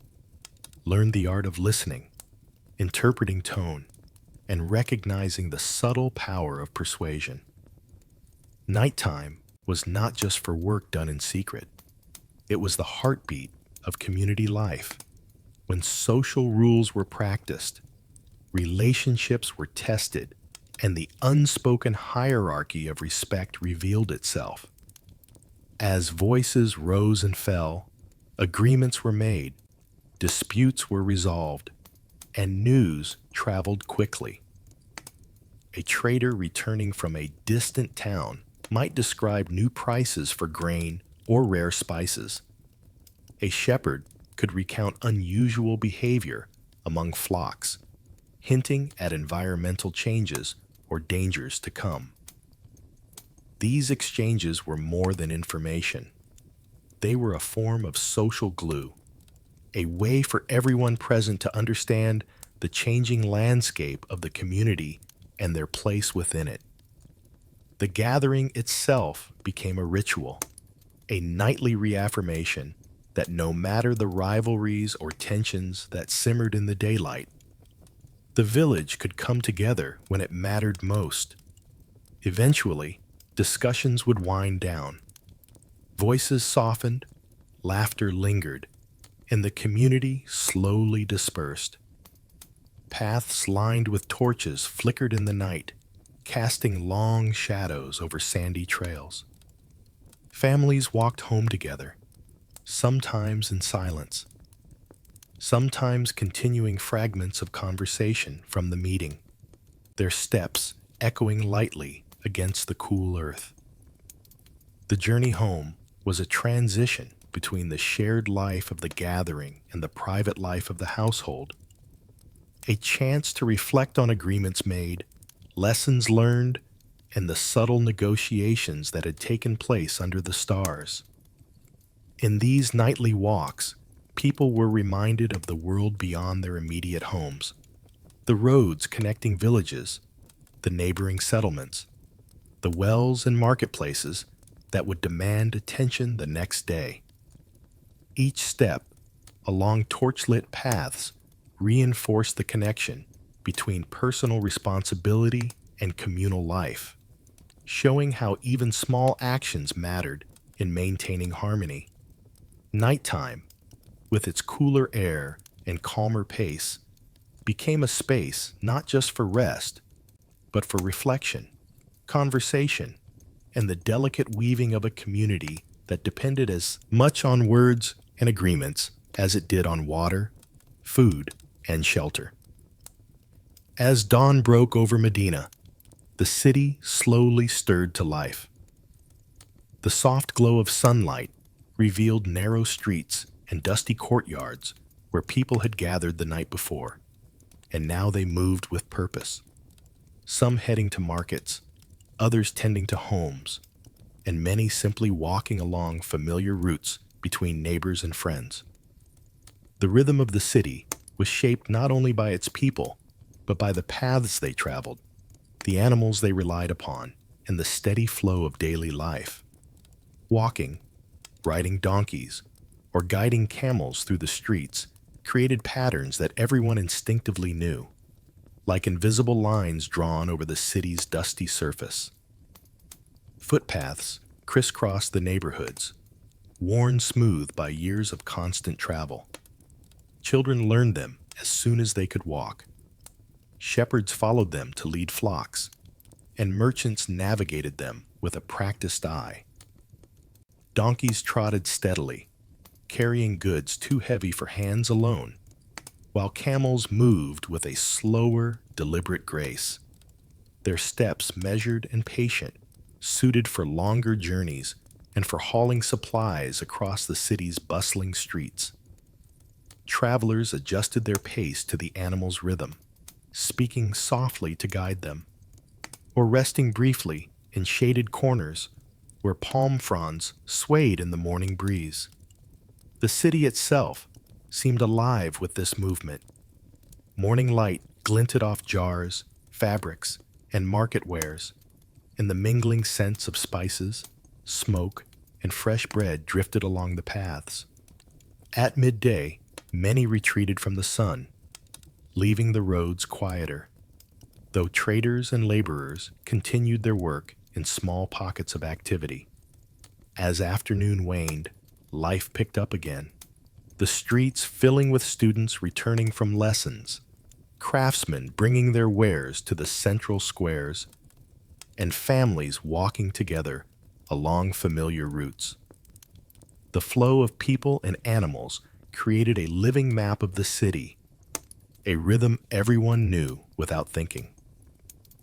learned the art of listening, interpreting tone, and recognizing the subtle power of persuasion. Nighttime was not just for work done in secret. It was the heartbeat of community life. When social rules were practiced, relationships were tested, and the unspoken hierarchy of respect revealed itself. As voices rose and fell, agreements were made, disputes were resolved, and news traveled quickly. A trader returning from a distant town might describe new prices for grain or rare spices. A shepherd could recount unusual behavior among flocks, hinting at environmental changes or dangers to come. These exchanges were more than information. They were a form of social glue, a way for everyone present to understand the changing landscape of the community and their place within it. The gathering itself became a ritual, a nightly reaffirmation that no matter the rivalries or tensions that simmered in the daylight, the village could come together when it mattered most. Eventually, discussions would wind down. Voices softened, laughter lingered, and the community slowly dispersed. Paths lined with torches flickered in the night, casting long shadows over sandy trails. Families walked home together, sometimes in silence, sometimes continuing fragments of conversation from the meeting, their steps echoing lightly against the cool earth. The The journey home was a transition between the shared life of the gathering and the private life of the household, a chance to reflect on agreements made, lessons learned, and the subtle negotiations that had taken place under the stars. In these nightly walks, people were reminded of the world beyond their immediate homes, the roads connecting villages, the neighboring settlements, the wells and marketplaces that would demand attention the next day. Each step along torchlit paths reinforced the connection between personal responsibility and communal life, showing how even small actions mattered in maintaining harmony. Nighttime, with its cooler air and calmer pace, became a space not just for rest, but for reflection, conversation, and the delicate weaving of a community that depended as much on words and agreements as it did on water, food, and shelter. As dawn broke over Medina, the city slowly stirred to life. The soft glow of sunlight revealed narrow streets and dusty courtyards where people had gathered the night before, and now they moved with purpose. Some heading to markets, others tending to homes, and many simply walking along familiar routes between neighbors and friends. The rhythm of the city was shaped not only by its people, but by the paths they traveled, the animals they relied upon, and the steady flow of daily life. Walking, riding donkeys, or guiding camels through the streets created patterns that everyone instinctively knew, like invisible lines drawn over the city's dusty surface. Footpaths crisscrossed the neighborhoods, worn smooth by years of constant travel. Children learned them as soon as they could walk. Shepherds followed them to lead flocks, and merchants navigated them with a practiced eye. Donkeys trotted steadily, carrying goods too heavy for hands alone, while camels moved with a slower, deliberate grace, their steps measured and patient, suited for longer journeys and for hauling supplies across the city's bustling streets. Travelers adjusted their pace to the animals' rhythm, speaking softly to guide them, or resting briefly in shaded corners where palm fronds swayed in the morning breeze. The city itself seemed alive with this movement. Morning light glinted off jars, fabrics, and market wares, and the mingling scents of spices, smoke, and fresh bread drifted along the paths. At midday, many retreated from the sun, leaving the roads quieter, though traders and laborers continued their work in small pockets of activity. As afternoon waned, life picked up again, the streets filling with students returning from lessons, craftsmen bringing their wares to the central squares, and families walking together along familiar routes. The flow of people and animals created a living map of the city, a rhythm everyone knew without thinking,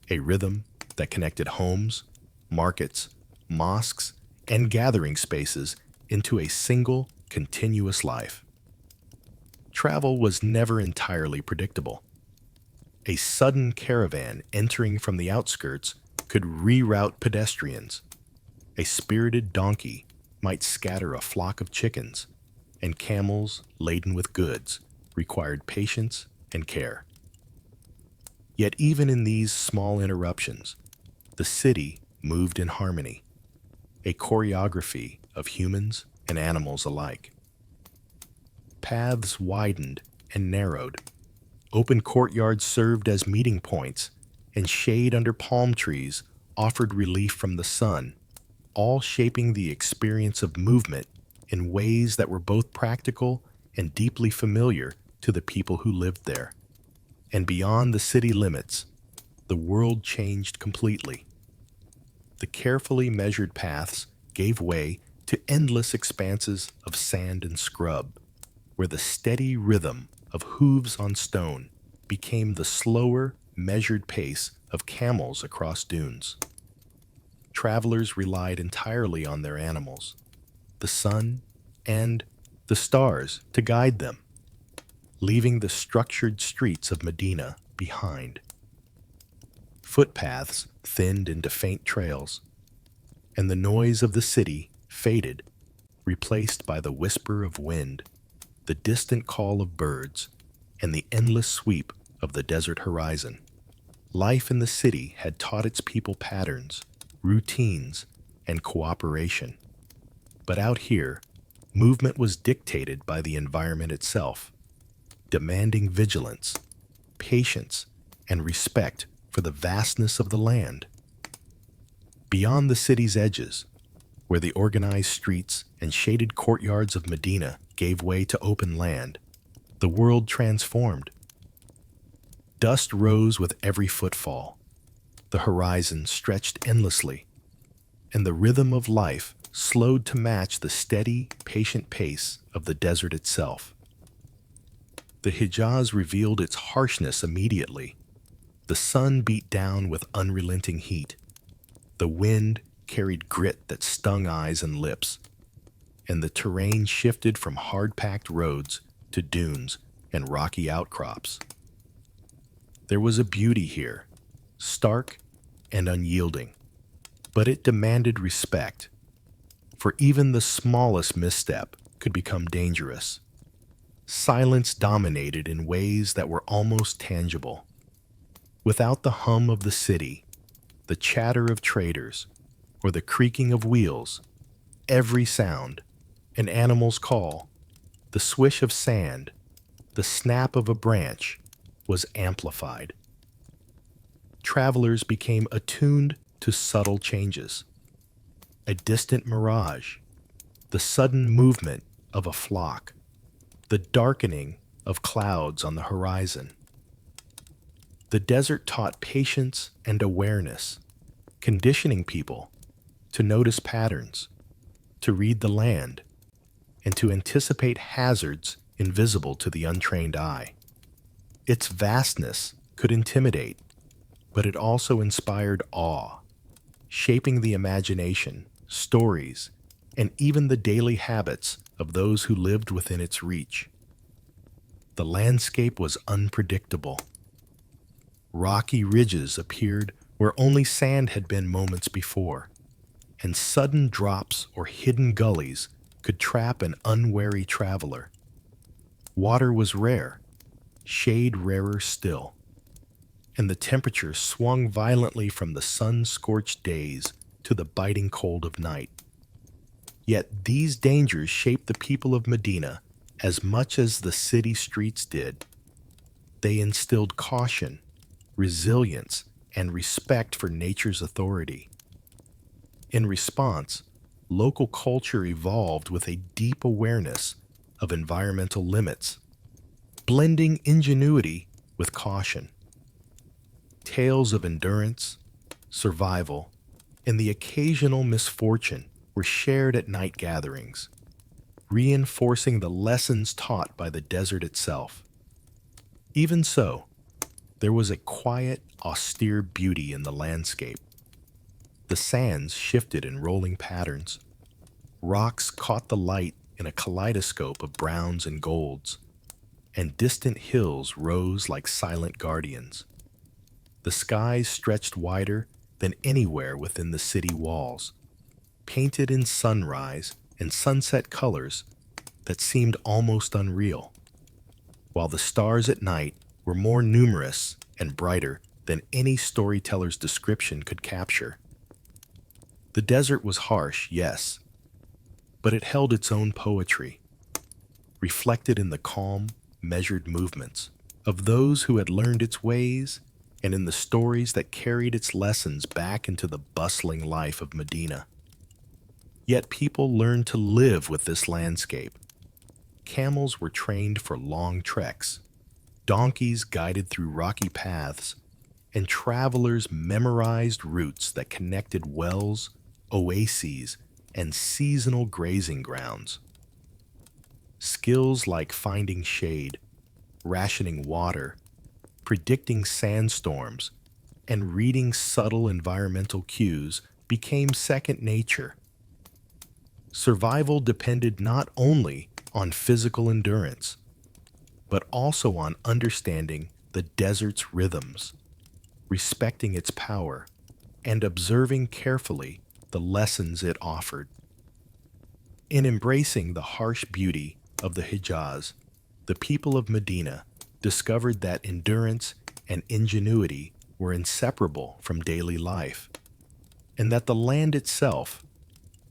a rhythm that connected homes, markets, mosques, and gathering spaces into a single, continuous life. Travel was never entirely predictable. A sudden caravan entering from the outskirts could reroute pedestrians. A spirited donkey might scatter a flock of chickens, and camels laden with goods required patience and care. Yet even in these small interruptions, the city moved in harmony, a choreography of humans and animals alike. Paths widened and narrowed. Open courtyards served as meeting points, and shade under palm trees offered relief from the sun, all shaping the experience of movement in ways that were both practical and deeply familiar to the people who lived there. And beyond the city limits, the world changed completely. The carefully measured paths gave way to endless expanses of sand and scrub, where the steady rhythm of hooves on stone became the slower, measured pace of camels across dunes. travelers relied entirely on their animals, the sun, and the stars to guide them, leaving the structured streets of Medina behind. Footpaths thinned into faint trails, and the noise of the city faded, replaced by the whisper of wind, the distant call of birds, and the endless sweep of the desert horizon. Life in the city had taught its people patterns, routines, and cooperation. But out here, movement was dictated by the environment itself, demanding vigilance, patience, and respect for the vastness of the land. Beyond the city's edges, where the organized streets and shaded courtyards of Medina gave way to open land, the world transformed. Dust rose with every footfall. The horizon stretched endlessly, and the rhythm of life slowed to match the steady, patient pace of the desert itself. The Hijaz revealed its harshness immediately. The sun beat down with unrelenting heat. The wind carried grit that stung eyes and lips, and the terrain shifted from hard-packed roads to dunes and rocky outcrops. There was a beauty here, stark and unyielding, but it demanded respect, for even the smallest misstep could become dangerous. Silence dominated in ways that were almost tangible. Without the hum of the city, the chatter of traders, or the creaking of wheels, every sound, an animal's call, the swish of sand, the snap of a branch, was amplified. Travelers became attuned to subtle changes. A distant mirage, the sudden movement of a flock, the darkening of clouds on the horizon. The desert taught patience and awareness, conditioning people to notice patterns, to read the land, and to anticipate hazards invisible to the untrained eye. Its vastness could intimidate, but it also inspired awe, shaping the imagination, stories, and even the daily habits of those who lived within its reach. The landscape was unpredictable. Rocky ridges appeared where only sand had been moments before, and sudden drops or hidden gullies could trap an unwary traveler. Water was rare, shade rarer still, and the temperature swung violently from the sun-scorched days to the biting cold of night. Yet these dangers shaped the people of Medina as much as the city streets did. They instilled caution, resilience, and respect for nature's authority. In response, local culture evolved with a deep awareness of environmental limits, blending ingenuity with caution. Tales of endurance, survival, and the occasional misfortune were shared at night gatherings, reinforcing the lessons taught by the desert itself. Even so, there was a quiet, austere beauty in the landscape. The sands shifted in rolling patterns. Rocks caught the light in a kaleidoscope of browns and golds, and distant hills rose like silent guardians. The skies stretched wider than anywhere within the city walls, painted in sunrise and sunset colors that seemed almost unreal, while the stars at night were more numerous and brighter than any storyteller's description could capture. The desert was harsh, yes, but it held its own poetry, reflected in the calm, measured movements of those who had learned its ways and in the stories that carried its lessons back into the bustling life of Medina. Yet people learned to live with this landscape. Camels were trained for long treks, donkeys guided through rocky paths, and travelers memorized routes that connected wells, oases, and seasonal grazing grounds. Skills like finding shade, rationing water, predicting sandstorms, and reading subtle environmental cues became second nature. Survival depended not only on physical endurance, but also on understanding the desert's rhythms, respecting its power, and observing carefully the lessons it offered. In embracing the harsh beauty of the Hijaz, the people of Medina discovered that endurance and ingenuity were inseparable from daily life, and that the land itself,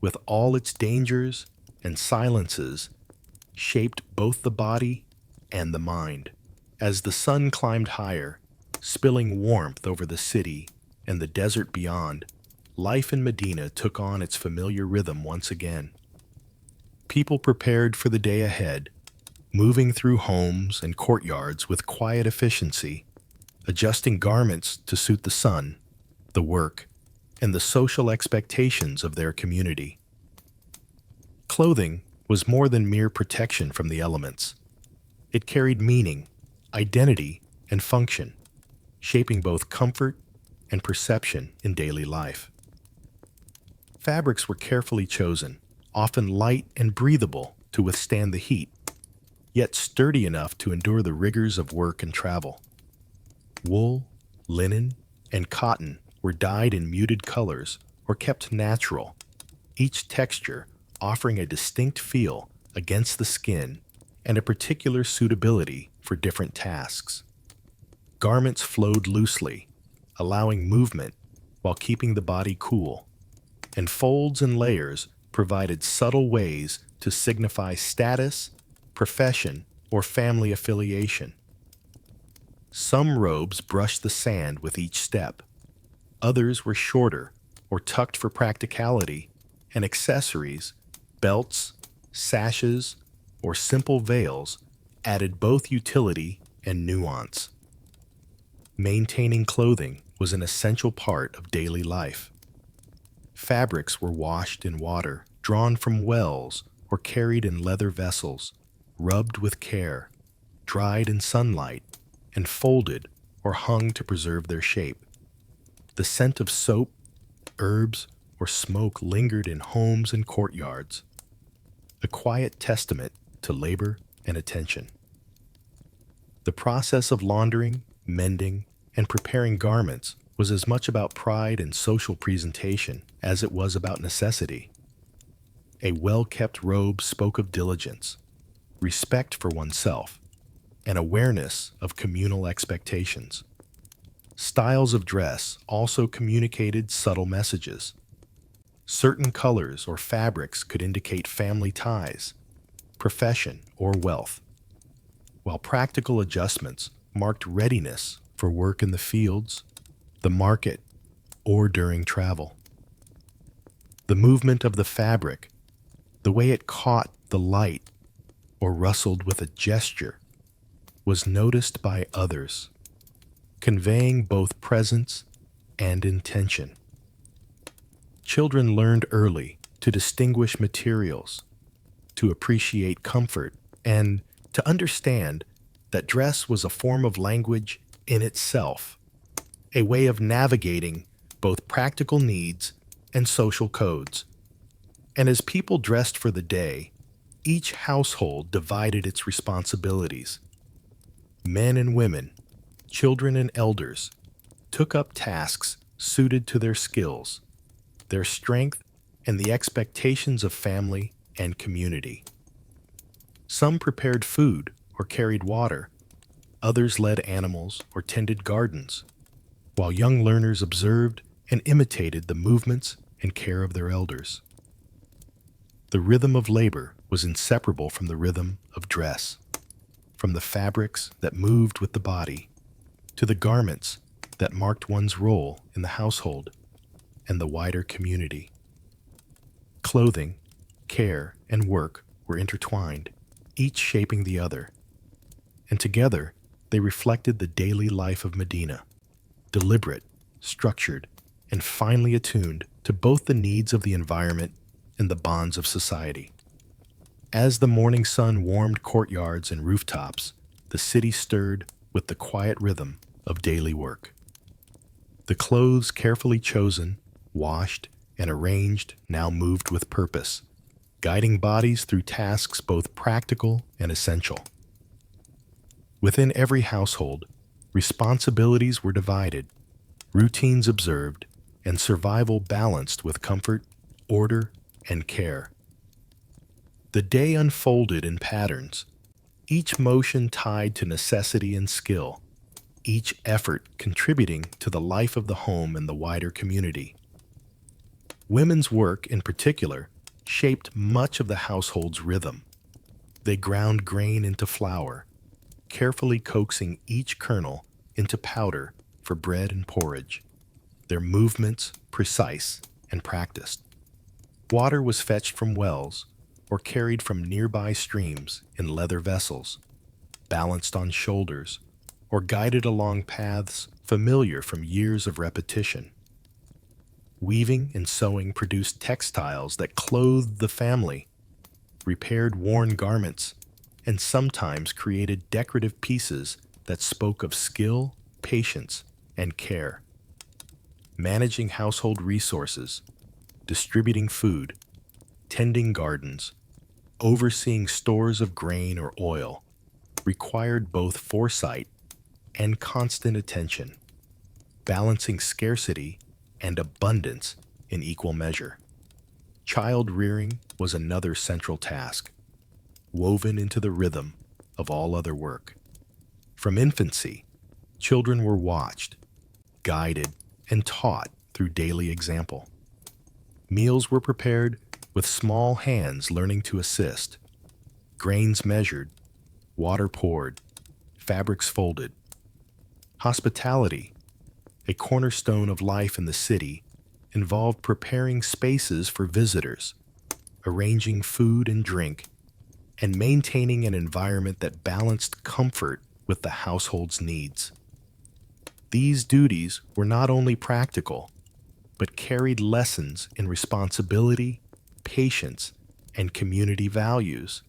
with all its dangers and silences, shaped both the body and the mind. As the sun climbed higher, spilling warmth over the city and the desert beyond, life in Medina took on its familiar rhythm once again. People prepared for the day ahead, moving through homes and courtyards with quiet efficiency, adjusting garments to suit the sun, the work, and the social expectations of their community. Clothing was more than mere protection from the elements. It carried meaning, identity, and function, shaping both comfort and perception in daily life. Fabrics were carefully chosen, often light and breathable to withstand the heat, yet sturdy enough to endure the rigors of work and travel. Wool, linen, and cotton were dyed in muted colors or kept natural, each texture offering a distinct feel against the skin and a particular suitability for different tasks. Garments flowed loosely, allowing movement while keeping the body cool, and folds and layers provided subtle ways to signify status, profession, or family affiliation. Some robes brushed the sand with each step. Others were shorter or tucked for practicality, and accessories, belts, sashes, or simple veils added both utility and nuance. Maintaining clothing was an essential part of daily life. Fabrics were washed in water, drawn from wells, or carried in leather vessels, rubbed with care, dried in sunlight, and folded or hung to preserve their shape. The scent of soap, herbs, or smoke lingered in homes and courtyards, a quiet testament to labor and attention. The process of laundering, mending, and preparing garments was as much about pride and social presentation as it was about necessity. A well-kept robe spoke of diligence, respect for oneself, and awareness of communal expectations. Styles of dress also communicated subtle messages. Certain colors or fabrics could indicate family ties, profession, or wealth, while practical adjustments marked readiness for work in the fields, the market, or during travel. The movement of the fabric, the way it caught the light or rustled with a gesture, was noticed by others, conveying both presence and intention. Children learned early to distinguish materials, to appreciate comfort, and to understand that dress was a form of language in itself, a way of navigating both practical needs and social codes. And as people dressed for the day, each household divided its responsibilities. Men and women, children and elders, took up tasks suited to their skills, their strength, and the expectations of family and community. Some prepared food or carried water, others led animals or tended gardens, while young learners observed and imitated the movements and care of their elders. The rhythm of labor was inseparable from the rhythm of dress, from the fabrics that moved with the body, to the garments that marked one's role in the household and the wider community. Clothing, care, and work were intertwined, each shaping the other, and together they reflected the daily life of Medina, deliberate, structured, and finely attuned to both the needs of the environment and the bonds of society. As the morning sun warmed courtyards and rooftops, the city stirred with the quiet rhythm of daily work. The clothes carefully chosen, washed, and arranged, now moved with purpose, guiding bodies through tasks both practical and essential. Within every household, responsibilities were divided, routines observed, and survival balanced with comfort, order, and care. The day unfolded in patterns, each motion tied to necessity and skill, each effort contributing to the life of the home and the wider community. Women's work, in particular, shaped much of the household's rhythm. They ground grain into flour, carefully coaxing each kernel into powder for bread and porridge, their movements precise and practiced. Water was fetched from wells or carried from nearby streams in leather vessels, balanced on shoulders, or guided along paths familiar from years of repetition. Weaving and sewing produced textiles that clothed the family, repaired worn garments, and sometimes created decorative pieces that spoke of skill, patience, and care. Managing household resources, distributing food, tending gardens, overseeing stores of grain or oil required both foresight and constant attention, balancing scarcity and abundance in equal measure. Child rearing was another central task, woven into the rhythm of all other work. From infancy, children were watched, guided, and taught through daily example. Meals were prepared with small hands learning to assist, grains measured, water poured, fabrics folded. Hospitality, a cornerstone of life in the city, involved preparing spaces for visitors, arranging food and drink, and maintaining an environment that balanced comfort with the household's needs. These duties were not only practical, but carried lessons in responsibility, patience, and community values,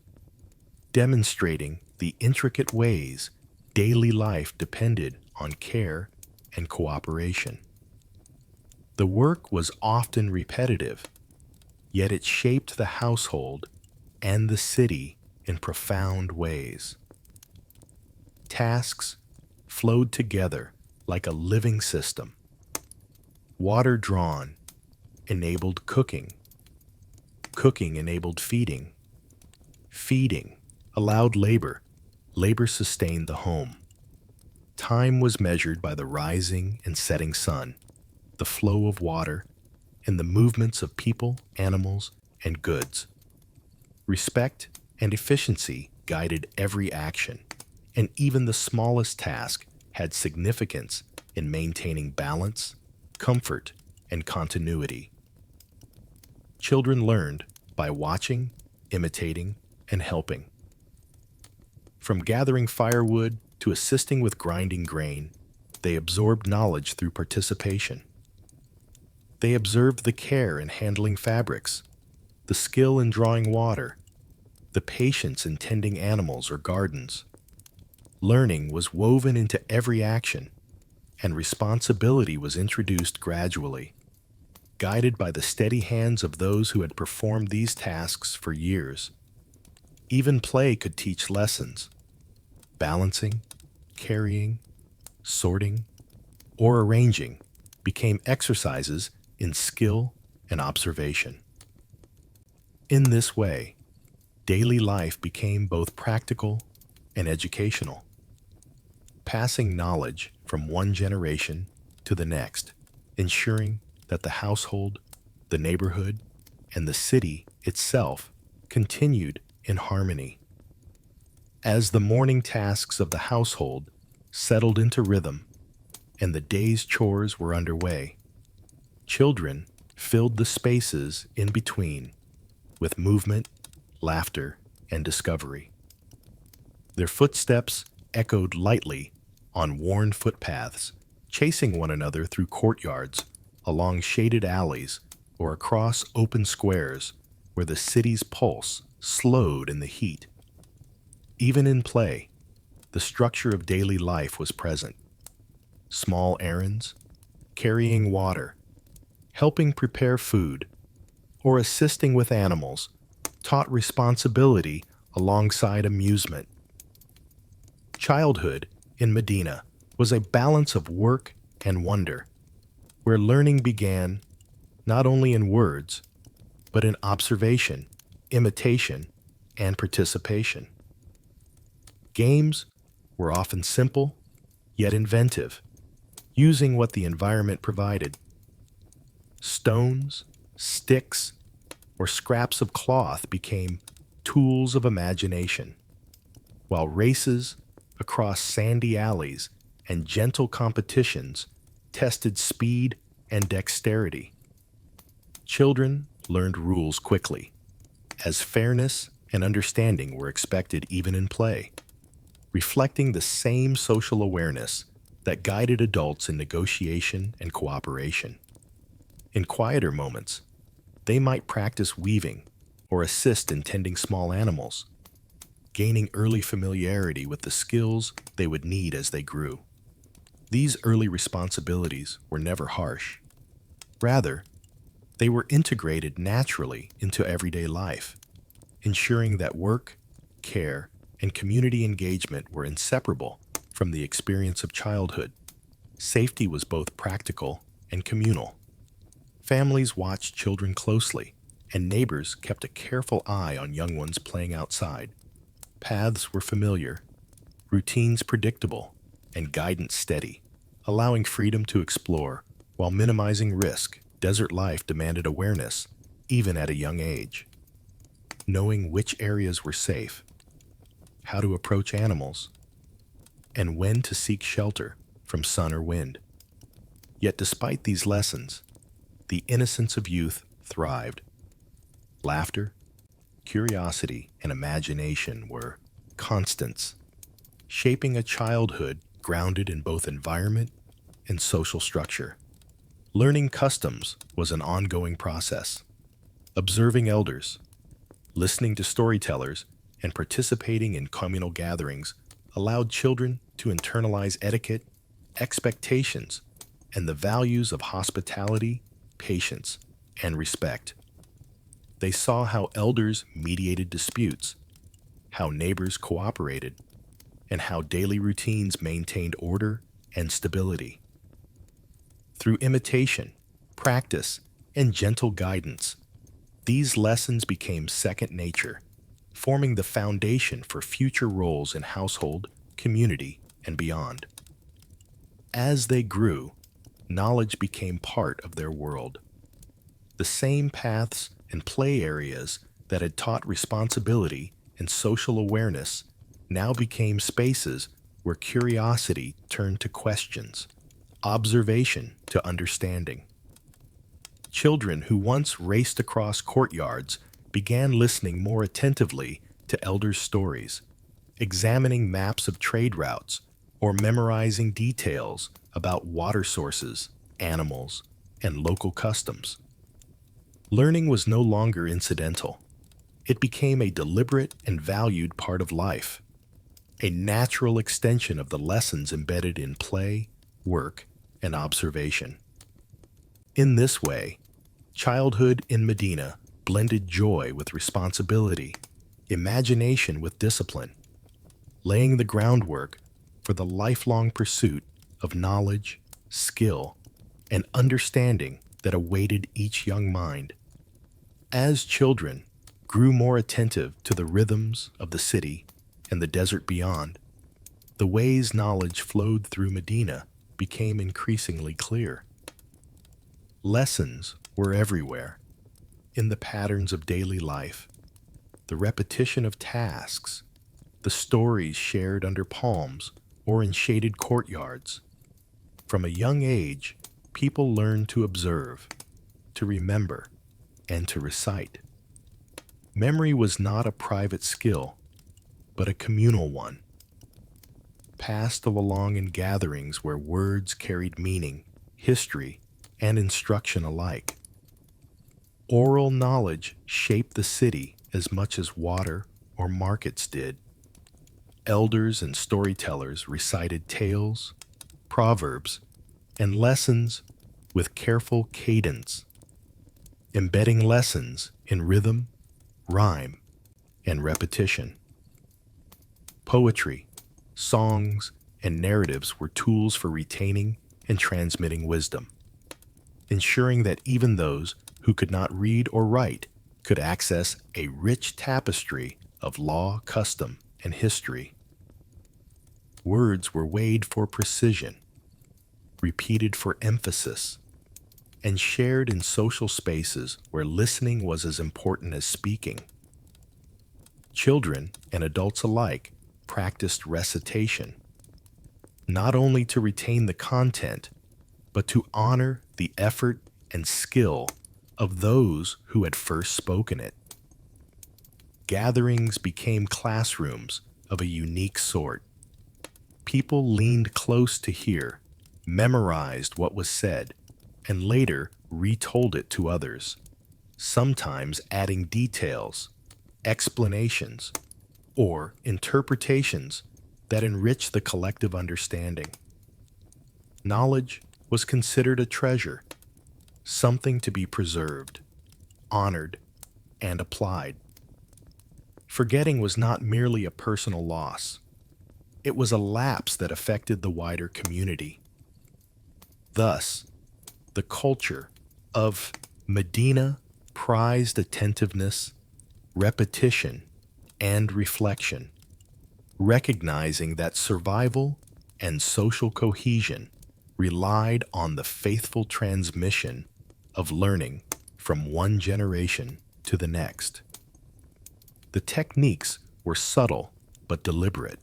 demonstrating the intricate ways daily life depended on care and cooperation. The work was often repetitive, yet it shaped the household and the city in profound ways. Tasks flowed together like a living system. Water drawn enabled cooking. Cooking enabled feeding. Feeding allowed labor. Labor sustained the home. Time was measured by the rising and setting sun, the flow of water, and the movements of people, animals, and goods. Respect and efficiency guided every action, and even the smallest task had significance in maintaining balance, comfort, and continuity. Children learned by watching, imitating, and helping. From gathering firewood to assisting with grinding grain, they absorbed knowledge through participation. They observed the care in handling fabrics, the skill in drawing water, the patience in tending animals or gardens. Learning was woven into every action, and responsibility was introduced gradually, guided by the steady hands of those who had performed these tasks for years. Even play could teach lessons. Balancing, carrying, sorting, or arranging became exercises in skill and observation. In this way, daily life became both practical and educational, passing knowledge from one generation to the next, ensuring that the household, the neighborhood, and the city itself continued in harmony. As the morning tasks of the household settled into rhythm and the day's chores were underway, children filled the spaces in between with movement, laughter, and discovery. Their footsteps echoed lightly on worn footpaths, chasing one another through courtyards, along shaded alleys, or across open squares where the city's pulse slowed in the heat. Even in play, the structure of daily life was present. Small errands, carrying water, helping prepare food, or assisting with animals taught responsibility alongside amusement. Childhood in Medina was a balance of work and wonder, where learning began not only in words, but in observation, imitation, and participation. Games were often simple, yet inventive, using what the environment provided. Stones, sticks, or scraps of cloth became tools of imagination, while races across sandy alleys and gentle competitions tested speed and dexterity. Children learned rules quickly, as fairness and understanding were expected even in play, reflecting the same social awareness that guided adults in negotiation and cooperation. In quieter moments, they might practice weaving or assist in tending small animals, gaining early familiarity with the skills they would need as they grew. These early responsibilities were never harsh. Rather, they were integrated naturally into everyday life, ensuring that work, care, and community engagement were inseparable from the experience of childhood. Safety was both practical and communal. Families watched children closely, and neighbors kept a careful eye on young ones playing outside. Paths were familiar, routines predictable, and guidance steady, allowing freedom to explore while minimizing risk. Desert life demanded awareness, even at a young age. Knowing which areas were safe, how to approach animals, and when to seek shelter from sun or wind. Yet despite these lessons, the innocence of youth thrived. Laughter, curiosity, and imagination were constants, shaping a childhood grounded in both environment and social structure. Learning customs was an ongoing process. Observing elders, listening to storytellers, and participating in communal gatherings allowed children to internalize etiquette, expectations, and the values of hospitality, patience, and respect. They saw how elders mediated disputes, how neighbors cooperated, and how daily routines maintained order and stability. Through imitation, practice, and gentle guidance, these lessons became second nature, forming the foundation for future roles in household, community, and beyond. As they grew, knowledge became part of their world. The same paths and play areas that had taught responsibility and social awareness now became spaces where curiosity turned to questions, observation to understanding. Children who once raced across courtyards began listening more attentively to elders' stories, examining maps of trade routes, or memorizing details about water sources, animals, and local customs. Learning was no longer incidental. It became a deliberate and valued part of life, a natural extension of the lessons embedded in play, work, and observation. In this way, childhood in Medina blended joy with responsibility, imagination with discipline, laying the groundwork for the lifelong pursuit of knowledge, skill, and understanding that awaited each young mind. As children grew more attentive to the rhythms of the city and the desert beyond, the ways knowledge flowed through Medina became increasingly clear. Lessons were everywhere, in the patterns of daily life, the repetition of tasks, the stories shared under palms or in shaded courtyards. From a young age, people learned to observe, to remember, and to recite. Memory was not a private skill, but a communal one, passed along in gatherings where words carried meaning, history, and instruction alike. Oral knowledge shaped the city as much as water or markets did. Elders and storytellers recited tales, proverbs, and lessons with careful cadence, embedding lessons in rhythm, rhyme, and repetition. Poetry, songs, and narratives were tools for retaining and transmitting wisdom, ensuring that even those who could not read or write could access a rich tapestry of law, custom, and history. Words were weighed for precision, repeated for emphasis, and shared in social spaces where listening was as important as speaking. Children and adults alike practiced recitation, not only to retain the content, but to honor the effort and skill of those who had first spoken it. Gatherings became classrooms of a unique sort. People leaned close to hear, memorized what was said, and later retold it to others, sometimes adding details, explanations, or interpretations that enrich the collective understanding. Knowledge was considered a treasure, something to be preserved, honored, and applied. Forgetting was not merely a personal loss. It was a lapse that affected the wider community. Thus, the culture of Medina prized attentiveness, repetition, and reflection, recognizing that survival and social cohesion relied on the faithful transmission of learning from one generation to the next. The techniques were subtle but deliberate.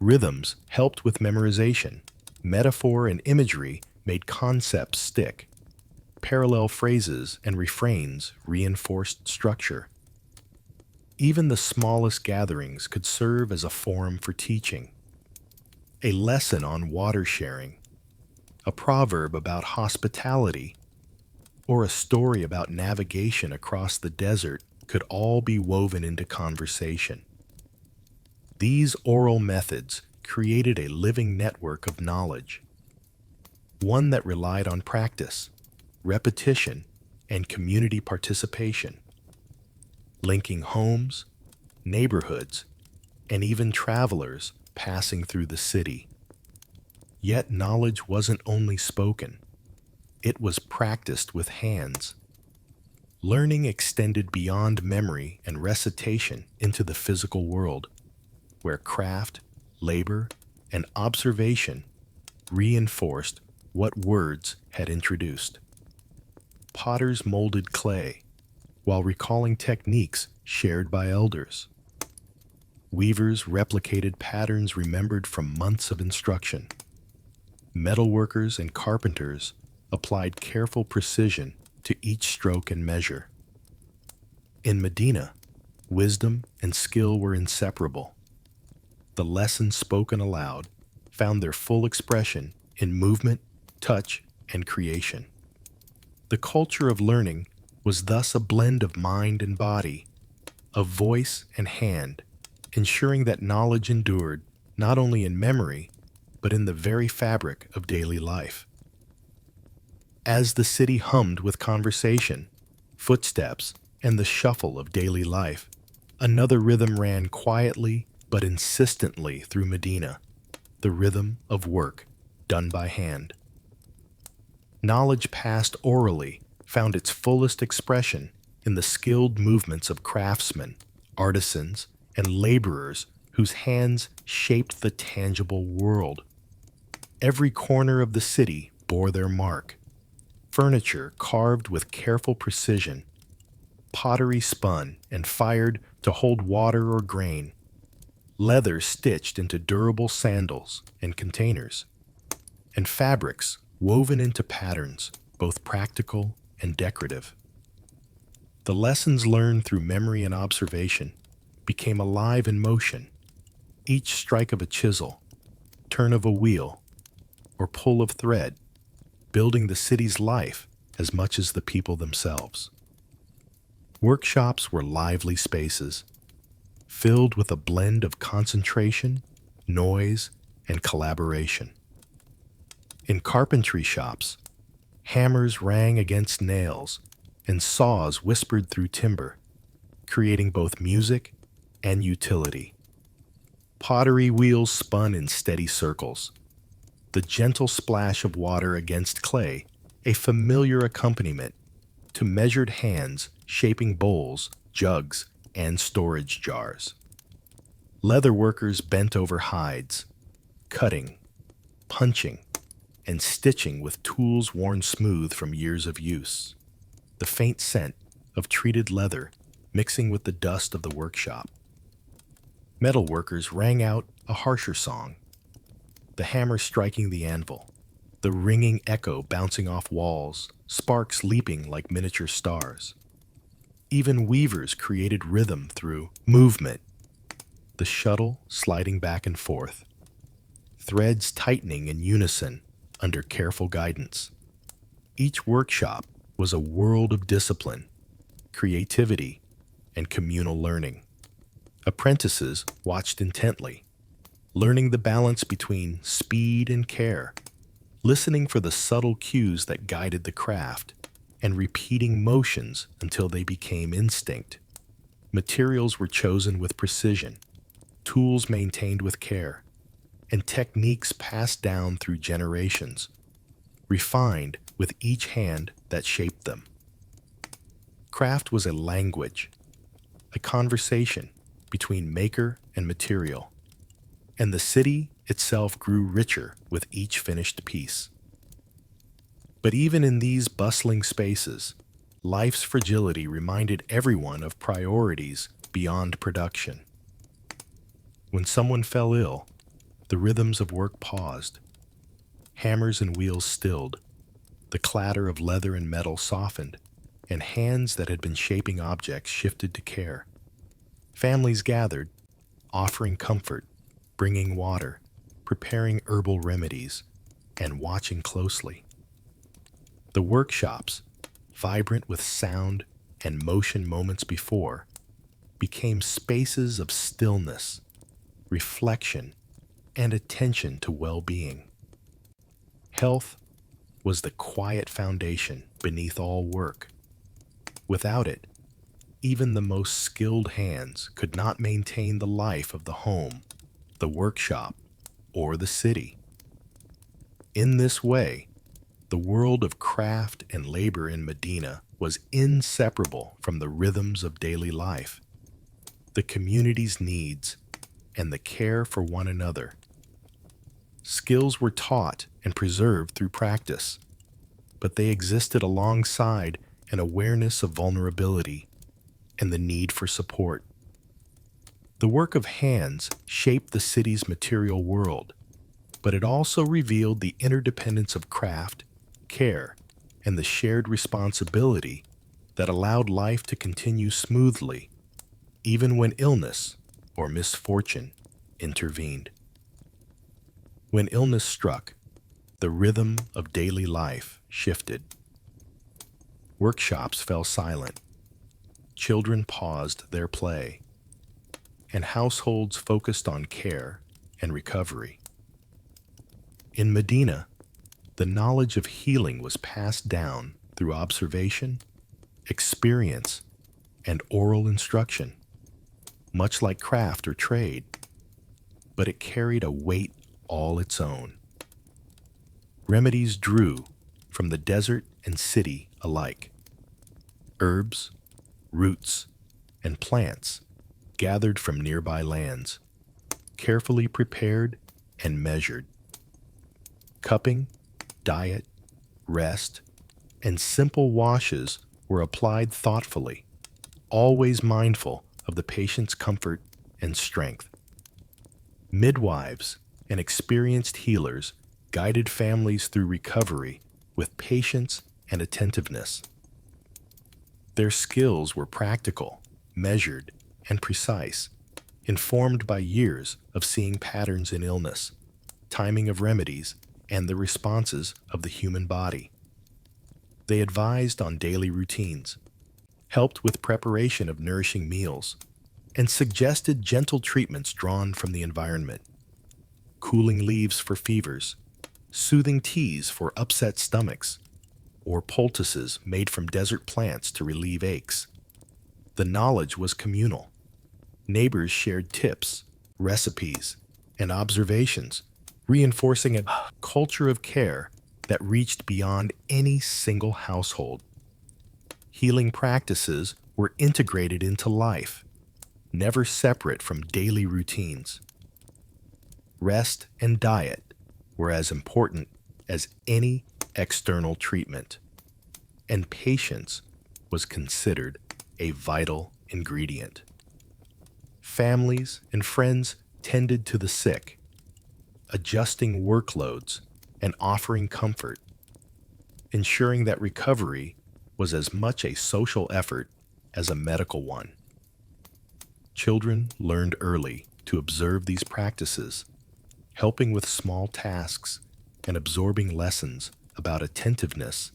Rhythms helped with memorization. Metaphor and imagery made concepts stick. Parallel phrases and refrains reinforced structure. Even the smallest gatherings could serve as a forum for teaching. A lesson on water sharing, a proverb about hospitality, or a story about navigation across the desert could all be woven into conversation. These oral methods created a living network of knowledge, one that relied on practice, repetition, and community participation, linking homes, neighborhoods, and even travelers passing through the city. Yet knowledge wasn't only spoken, it was practiced with hands. Learning extended beyond memory and recitation into the physical world, where craft, labor, and observation reinforced what words had introduced. Potters molded clay, while recalling techniques shared by elders. Weavers replicated patterns remembered from months of instruction. Metalworkers and carpenters applied careful precision to each stroke and measure. In Medina, wisdom and skill were inseparable. The lessons spoken aloud found their full expression in movement, touch, and creation. The culture of learning was thus a blend of mind and body, of voice and hand, ensuring that knowledge endured not only in memory, but in the very fabric of daily life. As the city hummed with conversation, footsteps, and the shuffle of daily life, another rhythm ran quietly but insistently through Medina, the rhythm of work done by hand. Knowledge passed orally found its fullest expression in the skilled movements of craftsmen, artisans, and laborers whose hands shaped the tangible world. Every corner of the city bore their mark. Furniture carved with careful precision, pottery spun and fired to hold water or grain, leather stitched into durable sandals and containers, and fabrics woven into patterns, both practical and decorative. The lessons learned through memory and observation became alive in motion. Each strike of a chisel, turn of a wheel, or pull of thread, building the city's life as much as the people themselves. Workshops were lively spaces, filled with a blend of concentration, noise, and collaboration. In carpentry shops, Hammers rang against nails, and saws whispered through timber, creating both music and utility. Pottery wheels spun in steady circles, the gentle splash of water against clay, a familiar accompaniment to measured hands shaping bowls, jugs, and storage jars. Leather workers bent over hides, cutting, punching, and stitching with tools worn smooth from years of use. The faint scent of treated leather mixing with the dust of the workshop. Metal workers rang out a harsher song, the hammer striking the anvil, the ringing echo bouncing off walls, sparks leaping like miniature stars. Even weavers created rhythm through movement, the shuttle sliding back and forth, threads tightening in unison under careful guidance. Each workshop was a world of discipline, creativity, and communal learning. Apprentices watched intently, learning the balance between speed and care, listening for the subtle cues that guided the craft, and repeating motions until they became instinct. Materials were chosen with precision, tools maintained with care, and techniques passed down through generations, refined with each hand that shaped them. Craft was a language, a conversation between maker and material, and the city itself grew richer with each finished piece. But even in these bustling spaces, life's fragility reminded everyone of priorities beyond production. When someone fell ill, the rhythms of work paused. Hammers and wheels stilled, the clatter of leather and metal softened, and hands that had been shaping objects shifted to care. Families gathered, offering comfort, bringing water, preparing herbal remedies, and watching closely. The workshops, vibrant with sound and motion moments before, became spaces of stillness, reflection, and attention to well-being. Health was the quiet foundation beneath all work. Without it, even the most skilled hands could not maintain the life of the home, the workshop, or the city. In this way, the world of craft and labor in Medina was inseparable from the rhythms of daily life, the community's needs, and the care for one another. Skills were taught and preserved through practice, but they existed alongside an awareness of vulnerability and the need for support. The work of hands shaped the city's material world, but it also revealed the interdependence of craft, care, and the shared responsibility that allowed life to continue smoothly, even when illness or misfortune intervened. When illness struck, the rhythm of daily life shifted. Workshops fell silent, children paused their play, and households focused on care and recovery. In Medina, the knowledge of healing was passed down through observation, experience, and oral instruction, much like craft or trade, but it carried a weight all its own. Remedies drew from the desert and city alike. Herbs, roots, and plants gathered from nearby lands, carefully prepared and measured. Cupping, diet, rest, and simple washes were applied thoughtfully, always mindful of the patient's comfort and strength. Midwives and experienced healers guided families through recovery with patience and attentiveness. Their skills were practical, measured, and precise, informed by years of seeing patterns in illness, timing of remedies, and the responses of the human body. They advised on daily routines, helped with preparation of nourishing meals, and suggested gentle treatments drawn from the environment. Cooling leaves for fevers, soothing teas for upset stomachs, or poultices made from desert plants to relieve aches. The knowledge was communal. Neighbors shared tips, recipes, and observations, reinforcing a culture of care that reached beyond any single household. Healing practices were integrated into life, never separate from daily routines. Rest and diet were as important as any external treatment, and patience was considered a vital ingredient. Families and friends tended to the sick, adjusting workloads and offering comfort, ensuring that recovery was as much a social effort as a medical one. Children learned early to observe these practices, helping with small tasks and absorbing lessons about attentiveness,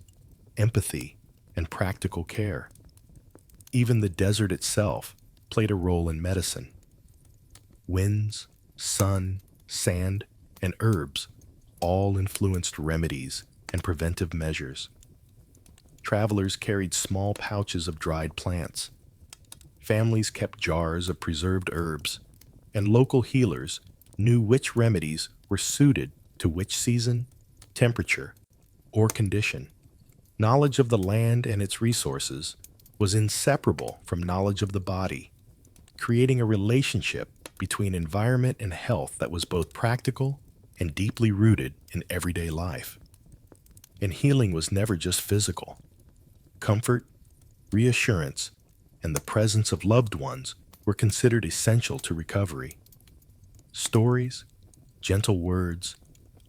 empathy, and practical care. Even the desert itself played a role in medicine. Winds, sun, sand, and herbs all influenced remedies and preventive measures. Travelers carried small pouches of dried plants. Families kept jars of preserved herbs, and local healers knew which remedies were suited to which season, temperature, or condition. Knowledge of the land and its resources was inseparable from knowledge of the body, creating a relationship between environment and health that was both practical and deeply rooted in everyday life. And healing was never just physical. Comfort, reassurance, and the presence of loved ones were considered essential to recovery. Stories, gentle words,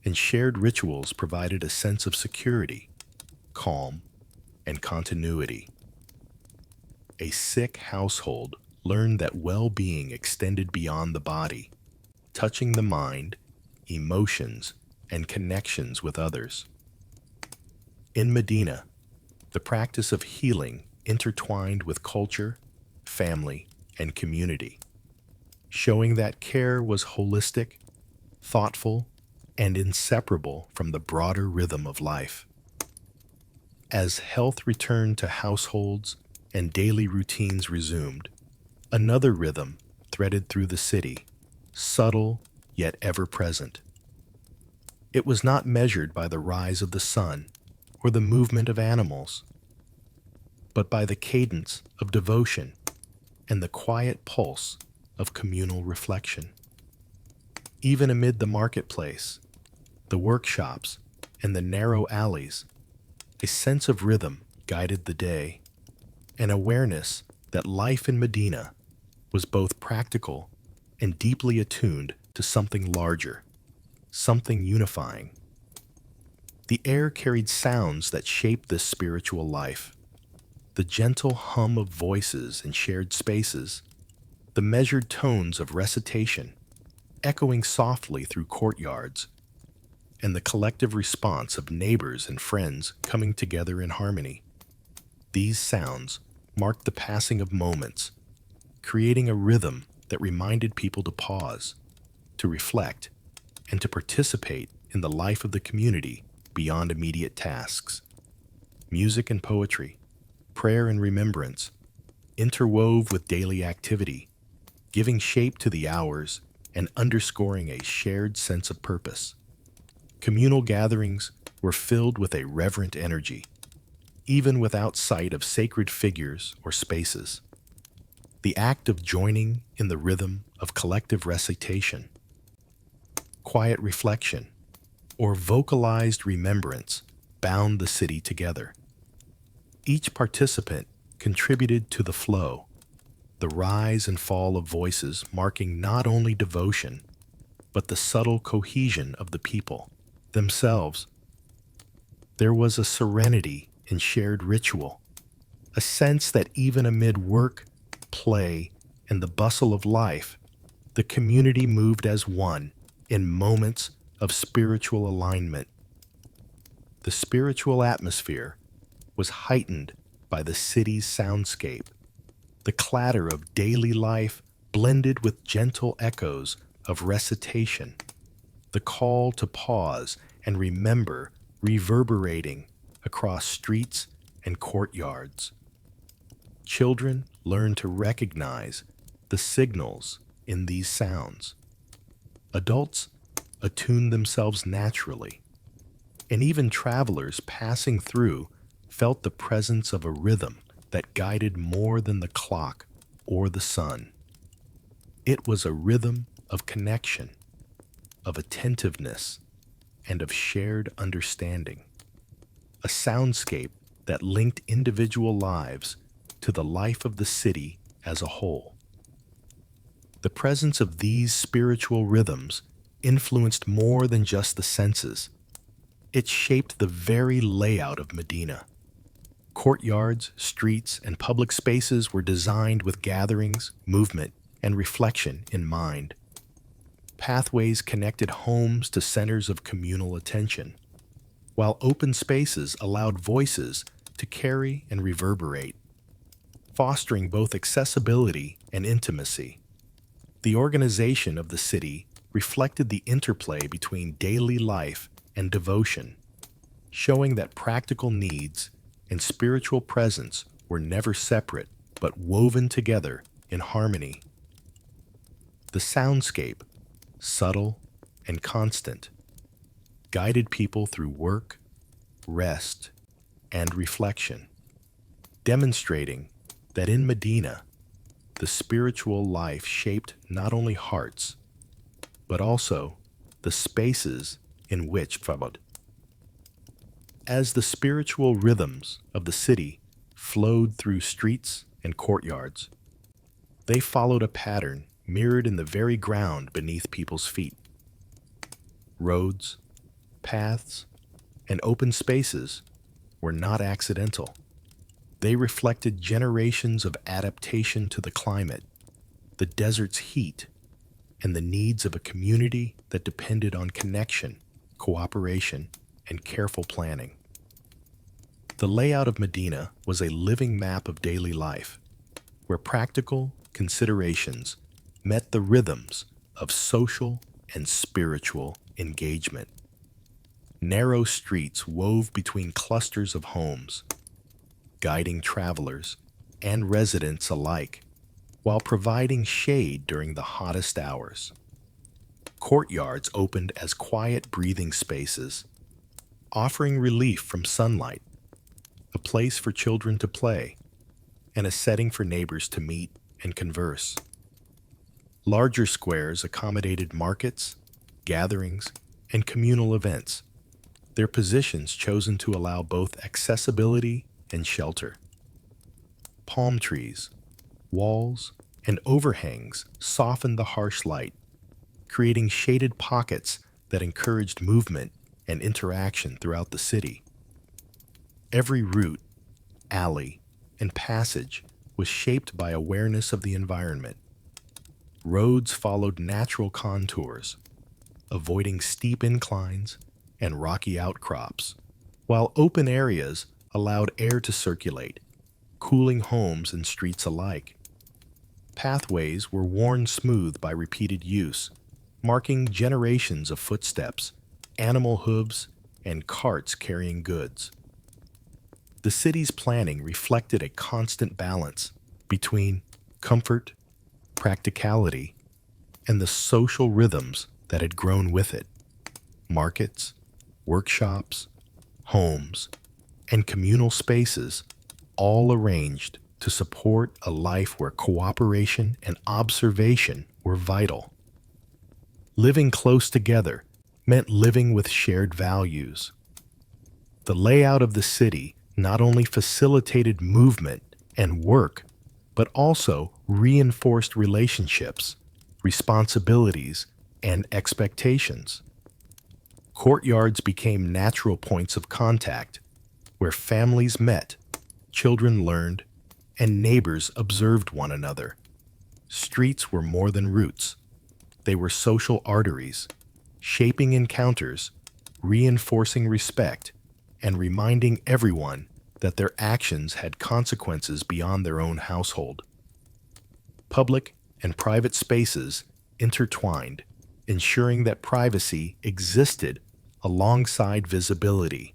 and shared rituals provided a sense of security, calm, and continuity. A sick household learned that well-being extended beyond the body, touching the mind, emotions, and connections with others. In Medina, the practice of healing intertwined with culture, family, and community, showing that care was holistic, thoughtful, and inseparable from the broader rhythm of life. As health returned to households and daily routines resumed, another rhythm threaded through the city, subtle yet ever-present. It was not measured by the rise of the sun or the movement of animals, but by the cadence of devotion and the quiet pulse of communal reflection. Even amid the marketplace, the workshops, and the narrow alleys, a sense of rhythm guided the day, an awareness that life in Medina was both practical and deeply attuned to something larger, something unifying. The air carried sounds that shaped this spiritual life. The gentle hum of voices in shared spaces, the measured tones of recitation echoing softly through courtyards, and the collective response of neighbors and friends coming together in harmony. These sounds marked the passing of moments, creating a rhythm that reminded people to pause, to reflect, and to participate in the life of the community beyond immediate tasks. Music and poetry, prayer and remembrance, interwove with daily activity, giving shape to the hours and underscoring a shared sense of purpose. Communal gatherings were filled with a reverent energy, even without sight of sacred figures or spaces. The act of joining in the rhythm of collective recitation, quiet reflection, or vocalized remembrance bound the city together. Each participant contributed to the flow, the rise and fall of voices marking not only devotion, but the subtle cohesion of the people themselves. There was a serenity in shared ritual, a sense that even amid work, play, and the bustle of life, the community moved as one in moments of spiritual alignment. The spiritual atmosphere was heightened by the city's soundscape. The clatter of daily life blended with gentle echoes of recitation, the call to pause and remember reverberating across streets and courtyards. Children learn to recognize the signals in these sounds. Adults attune themselves naturally, and even travelers passing through felt the presence of a rhythm that guided more than the clock or the sun. It was a rhythm of connection, of attentiveness, and of shared understanding. A soundscape that linked individual lives to the life of the city as a whole. The presence of these spiritual rhythms influenced more than just the senses. It shaped the very layout of Medina. Courtyards, streets, and public spaces were designed with gatherings, movement, and reflection in mind. Pathways connected homes to centers of communal attention, while open spaces allowed voices to carry and reverberate, fostering both accessibility and intimacy. The organization of the city reflected the interplay between daily life and devotion, showing that practical needs and spiritual presence were never separate but woven together in harmony. The soundscape, subtle and constant, guided people through work, rest, and reflection, demonstrating that in Medina, the spiritual life shaped not only hearts, but also the spaces in which followed. As the spiritual rhythms of the city flowed through streets and courtyards, they followed a pattern mirrored in the very ground beneath people's feet. Roads, paths, and open spaces were not accidental. They reflected generations of adaptation to the climate, the desert's heat, and the needs of a community that depended on connection, cooperation, and careful planning. The layout of Medina was a living map of daily life, where practical considerations met the rhythms of social and spiritual engagement. Narrow streets wove between clusters of homes, guiding travelers and residents alike, while providing shade during the hottest hours. Courtyards opened as quiet breathing spaces, offering relief from sunlight, a place for children to play, and a setting for neighbors to meet and converse. Larger squares accommodated markets, gatherings, and communal events, their positions chosen to allow both accessibility and shelter. Palm trees, walls, and overhangs softened the harsh light, creating shaded pockets that encouraged movement and interaction throughout the city. Every route, alley, and passage was shaped by awareness of the environment. Roads followed natural contours, avoiding steep inclines and rocky outcrops, while open areas allowed air to circulate, cooling homes and streets alike. Pathways were worn smooth by repeated use, marking generations of footsteps, animal hooves, and carts carrying goods. The city's planning reflected a constant balance between comfort, practicality, and the social rhythms that had grown with it. Markets, workshops, homes, and communal spaces, all arranged to support a life where cooperation and observation were vital. Living close together meant living with shared values. The layout of the city not only facilitated movement and work, but also reinforced relationships, responsibilities, and expectations. Courtyards became natural points of contact, where families met, children learned, and neighbors observed one another. Streets were more than routes. They were social arteries, shaping encounters, reinforcing respect, and reminding everyone that their actions had consequences beyond their own household. Public and private spaces intertwined, ensuring that privacy existed alongside visibility,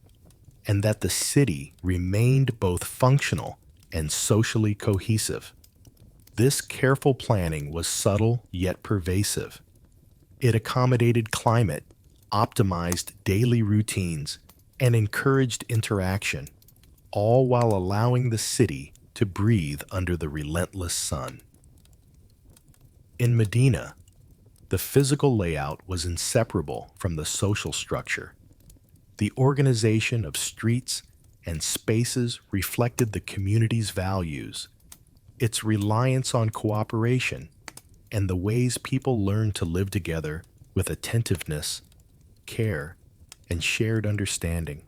and that the city remained both functional and socially cohesive. This careful planning was subtle yet pervasive. It accommodated climate, optimized daily routines, and encouraged interaction, all while allowing the city to breathe under the relentless sun. In Medina, the physical layout was inseparable from the social structure. The organization of streets and spaces reflected the community's values, its reliance on cooperation, and the ways people learned to live together with attentiveness, care, and shared understanding.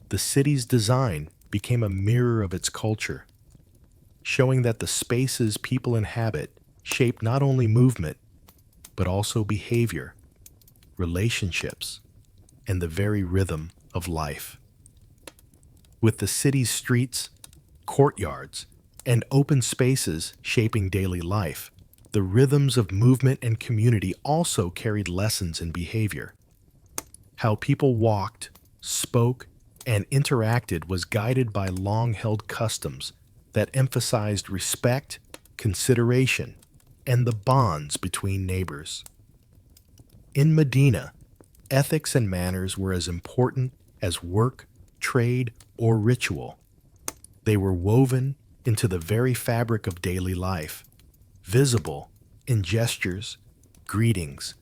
The city's design became a mirror of its culture, showing that the spaces people inhabit shape not only movement, but also behavior, relationships, and the very rhythm of life. With the city's streets, courtyards, and open spaces shaping daily life, the rhythms of movement and community also carried lessons in behavior. How people walked, spoke, and interacted was guided by long-held customs that emphasized respect, consideration, and the bonds between neighbors. In Medina, ethics and manners were as important as work, trade, or ritual. They were woven into the very fabric of daily life, visible in gestures, greetings,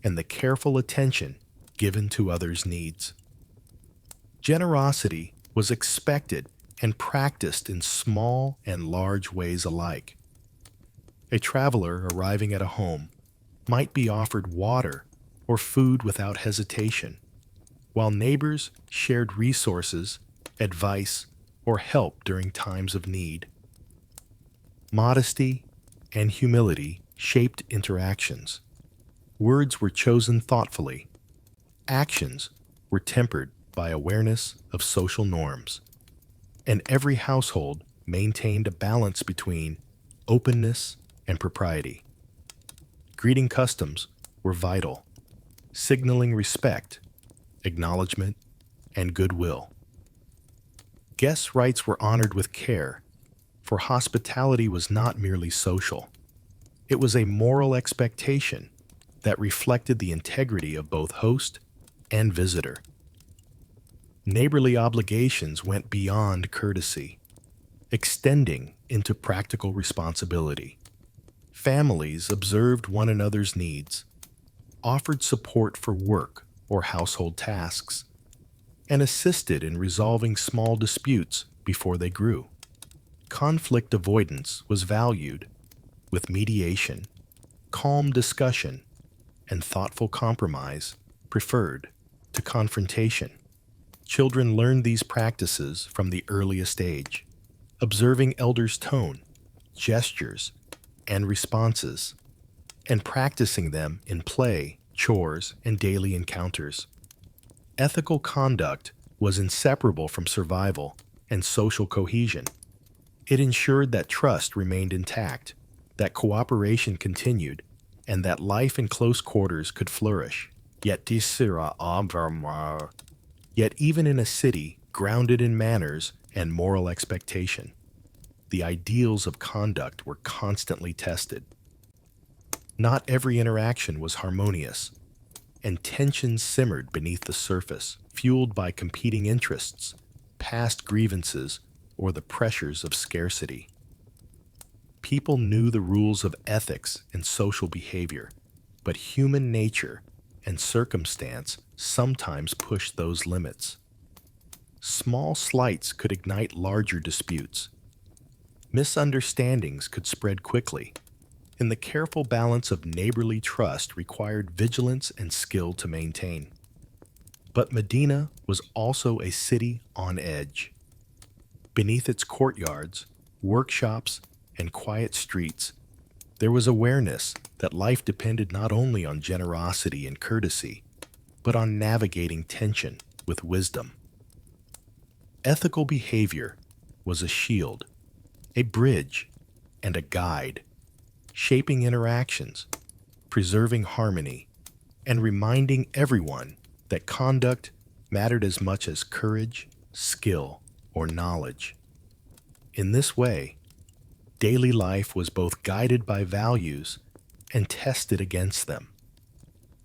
and the careful attention given to others' needs. Generosity was expected and practiced in small and large ways alike. A traveler arriving at a home might be offered water or food without hesitation, while neighbors shared resources, advice, or help during times of need. Modesty and humility shaped interactions. Words were chosen thoughtfully. Actions were tempered by awareness of social norms, and every household maintained a balance between openness and propriety. Greeting customs were vital, signaling respect, acknowledgement, and goodwill. Guests' rights were honored with care, for hospitality was not merely social. It was a moral expectation that reflected the integrity of both host and visitor. Neighborly obligations went beyond courtesy, extending into practical responsibility. Families observed one another's needs, offered support for work or household tasks, and assisted in resolving small disputes before they grew. Conflict avoidance was valued, with mediation, calm discussion, and thoughtful compromise preferred to confrontation. Children learned these practices from the earliest age, observing elders' tone, gestures, and responses, and practicing them in play, chores, and daily encounters. Ethical conduct was inseparable from survival and social cohesion. It ensured that trust remained intact, that cooperation continued, and that life in close quarters could flourish. Yet even in a city grounded in manners and moral expectation, the ideals of conduct were constantly tested. Not every interaction was harmonious, and tensions simmered beneath the surface, fueled by competing interests, past grievances, or the pressures of scarcity. People knew the rules of ethics and social behavior, but human nature and circumstance sometimes pushed those limits. Small slights could ignite larger disputes. Misunderstandings could spread quickly, and the careful balance of neighborly trust required vigilance and skill to maintain. But Medina was also a city on edge. Beneath its courtyards, workshops, and quiet streets, there was awareness that life depended not only on generosity and courtesy, but on navigating tension with wisdom. Ethical behavior was a shield, a bridge, and a guide, shaping interactions, preserving harmony, and reminding everyone that conduct mattered as much as courage, skill, or knowledge. In this way, daily life was both guided by values and tested against them,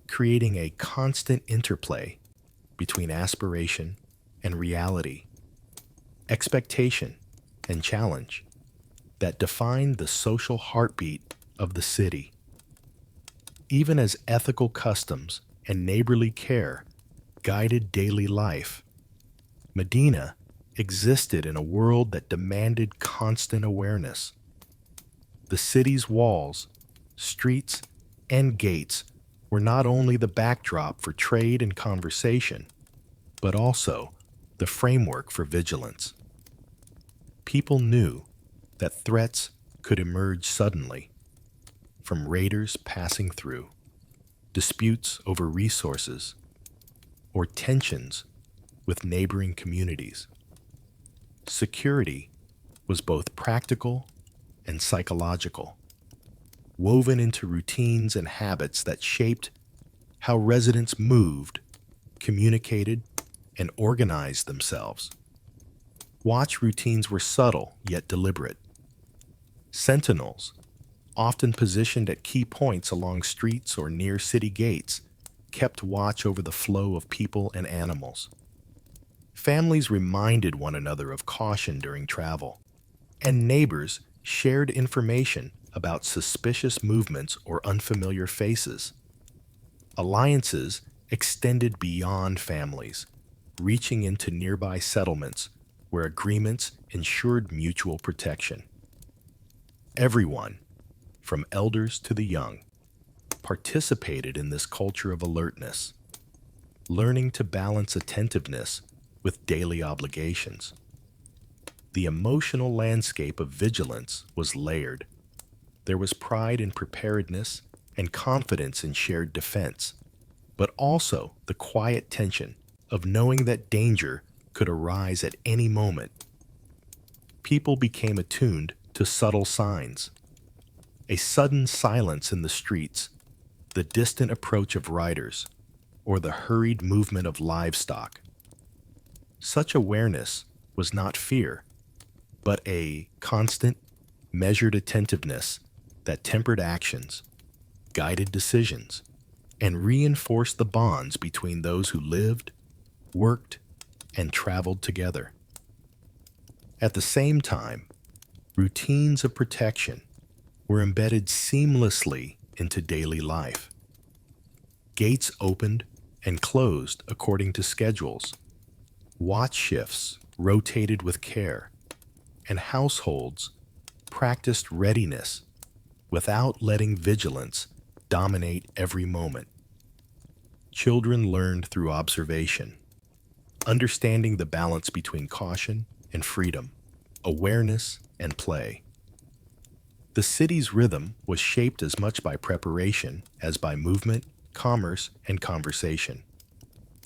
creating a constant interplay between aspiration and reality, expectation and challenge that defined the social heartbeat of the city. Even as ethical customs and neighborly care guided daily life, Medina existed in a world that demanded constant awareness. The city's walls, streets, and gates were not only the backdrop for trade and conversation, but also the framework for vigilance. People knew that threats could emerge suddenly, from raiders passing through, disputes over resources, or tensions with neighboring communities. Security was both practical and psychological, woven into routines and habits that shaped how residents moved, communicated, and organized themselves. Watch routines were subtle yet deliberate. Sentinels, often positioned at key points along streets or near city gates, kept watch over the flow of people and animals. Families reminded one another of caution during travel, and neighbors shared information about suspicious movements or unfamiliar faces. Alliances extended beyond families, reaching into nearby settlements where agreements ensured mutual protection. Everyone, from elders to the young, participated in this culture of alertness, learning to balance attentiveness with daily obligations. The emotional landscape of vigilance was layered. There was pride in preparedness and confidence in shared defense, but also the quiet tension of knowing that danger could arise at any moment. People became attuned to subtle signs: a sudden silence in the streets, the distant approach of riders, or the hurried movement of livestock. Such awareness was not fear, but a constant, measured attentiveness that tempered actions, guided decisions, and reinforced the bonds between those who lived, worked, and traveled together. At the same time, routines of protection were embedded seamlessly into daily life. Gates opened and closed according to schedules. Watch shifts rotated with care, and households practiced readiness without letting vigilance dominate every moment. Children learned through observation, understanding the balance between caution and freedom, awareness and play. The city's rhythm was shaped as much by preparation as by movement, commerce, and conversation,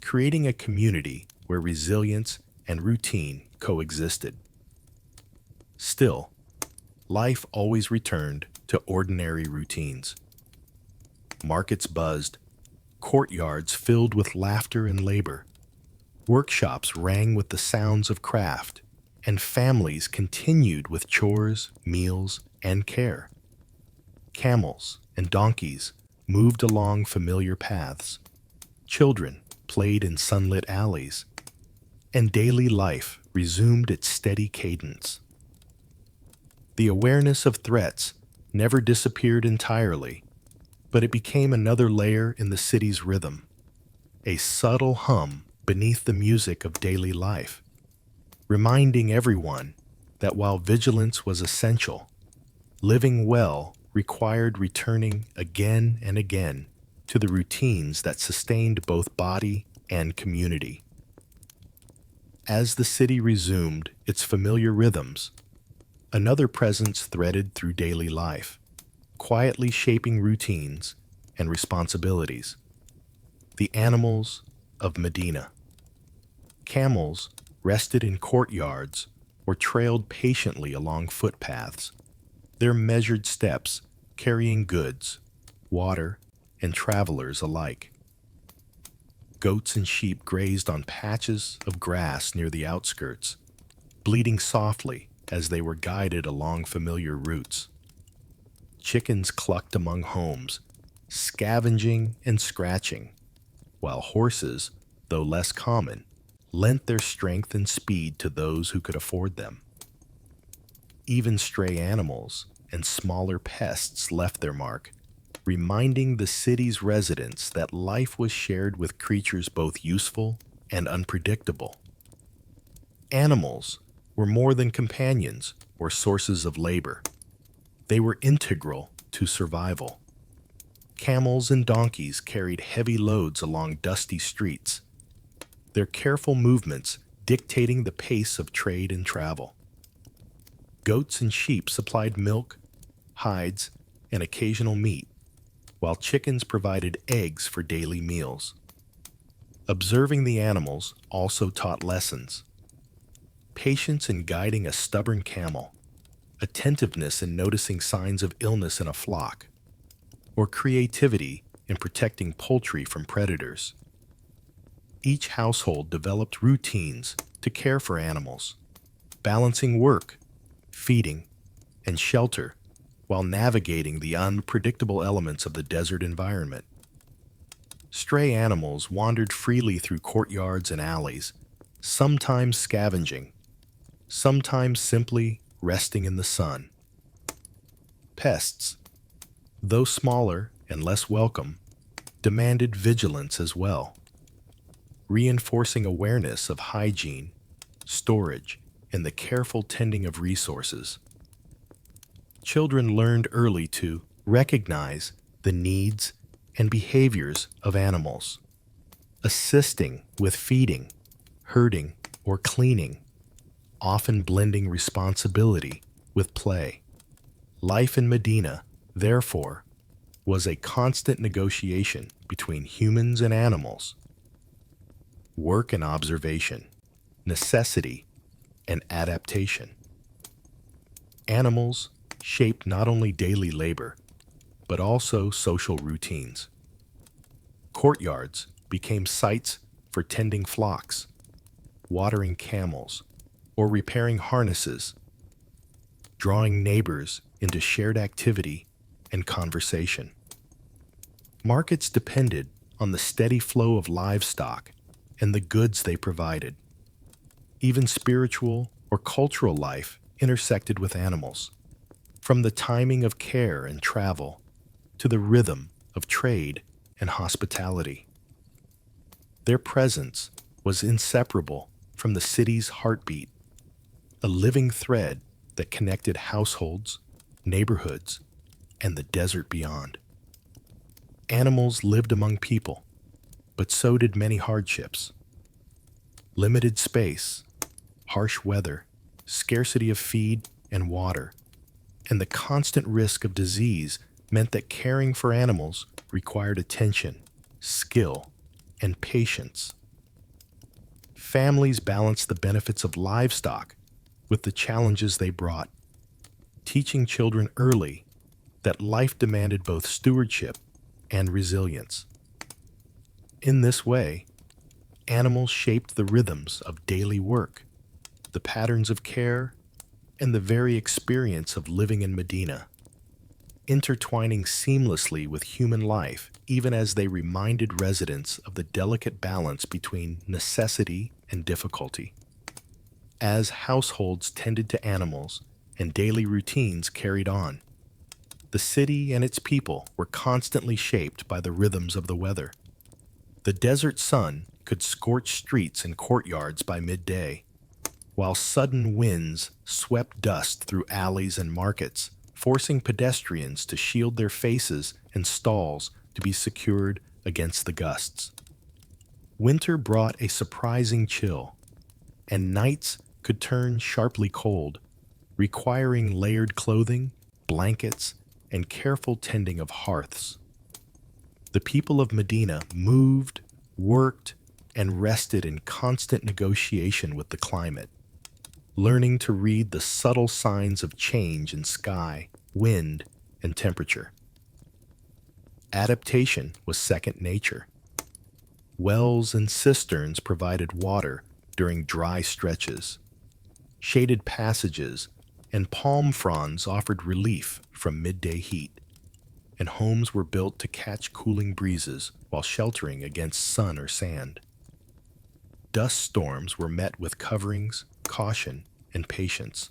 creating a community where resilience and routine coexisted. Still, life always returned to ordinary routines. Markets buzzed, courtyards filled with laughter and labor, workshops rang with the sounds of craft, and families continued with chores, meals, and care. Camels and donkeys moved along familiar paths. Children played in sunlit alleys, and daily life resumed its steady cadence. The awareness of threats never disappeared entirely, but it became another layer in the city's rhythm, a subtle hum beneath the music of daily life, reminding everyone that while vigilance was essential, living well required returning again and again to the routines that sustained both body and community. As the city resumed its familiar rhythms, another presence threaded through daily life, quietly shaping routines and responsibilities: the animals of Medina. Camels rested in courtyards or trailed patiently along footpaths, their measured steps carrying goods, water, and travelers alike. Goats and sheep grazed on patches of grass near the outskirts, bleating softly as they were guided along familiar routes. Chickens clucked among homes, scavenging and scratching, while horses, though less common, lent their strength and speed to those who could afford them. Even stray animals and smaller pests left their mark, reminding the city's residents that life was shared with creatures both useful and unpredictable. Animals were more than companions or sources of labor. They were integral to survival. Camels and donkeys carried heavy loads along dusty streets, their careful movements dictating the pace of trade and travel. Goats and sheep supplied milk, hides, and occasional meat, while chickens provided eggs for daily meals. Observing the animals also taught lessons: patience in guiding a stubborn camel, attentiveness in noticing signs of illness in a flock, or creativity in protecting poultry from predators. Each household developed routines to care for animals, balancing work, feeding, and shelter while navigating the unpredictable elements of the desert environment. Stray animals wandered freely through courtyards and alleys, sometimes scavenging, sometimes simply resting in the sun. Pests, though smaller and less welcome, demanded vigilance as well, reinforcing awareness of hygiene, storage, and the careful tending of resources. Children learned early to recognize the needs and behaviors of animals, assisting with feeding, herding, or cleaning, often blending responsibility with play. Life in Medina, therefore, was a constant negotiation between humans and animals, work and observation, necessity and adaptation. Animals shaped not only daily labor, but also social routines. Courtyards became sites for tending flocks, watering camels, or repairing harnesses, drawing neighbors into shared activity and conversation. Markets depended on the steady flow of livestock and the goods they provided. Even spiritual or cultural life intersected with animals, from the timing of care and travel to the rhythm of trade and hospitality. Their presence was inseparable from the city's heartbeat, a living thread that connected households, neighborhoods, and the desert beyond. Animals lived among people, but so did many hardships. Limited space, harsh weather, scarcity of feed and water, and the constant risk of disease meant that caring for animals required attention, skill, and patience. Families balanced the benefits of livestock with the challenges they brought, teaching children early that life demanded both stewardship and resilience. In this way, animals shaped the rhythms of daily work, the patterns of care, and the very experience of living in Medina, intertwining seamlessly with human life even as they reminded residents of the delicate balance between necessity and difficulty. As households tended to animals and daily routines carried on, the city and its people were constantly shaped by the rhythms of the weather. The desert sun could scorch streets and courtyards by midday, while sudden winds swept dust through alleys and markets, forcing pedestrians to shield their faces and stalls to be secured against the gusts. Winter brought a surprising chill, and nights could turn sharply cold, requiring layered clothing, blankets, and careful tending of hearths. The people of Medina moved, worked, and rested in constant negotiation with the climate, learning to read the subtle signs of change in sky, wind, and temperature. Adaptation was second nature. Wells and cisterns provided water during dry stretches. Shaded passages and palm fronds offered relief from midday heat, and homes were built to catch cooling breezes while sheltering against sun or sand. Dust storms were met with coverings, caution, and patience,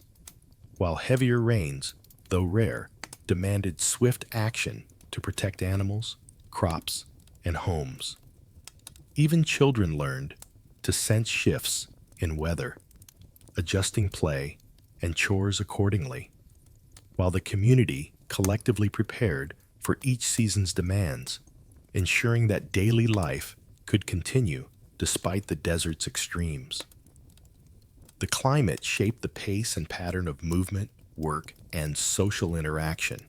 while heavier rains, though rare, demanded swift action to protect animals, crops, and homes. Even children learned to sense shifts in weather, adjusting play and chores accordingly, while the community collectively prepared for each season's demands, ensuring that daily life could continue despite the desert's extremes. The climate shaped the pace and pattern of movement, work, and social interaction.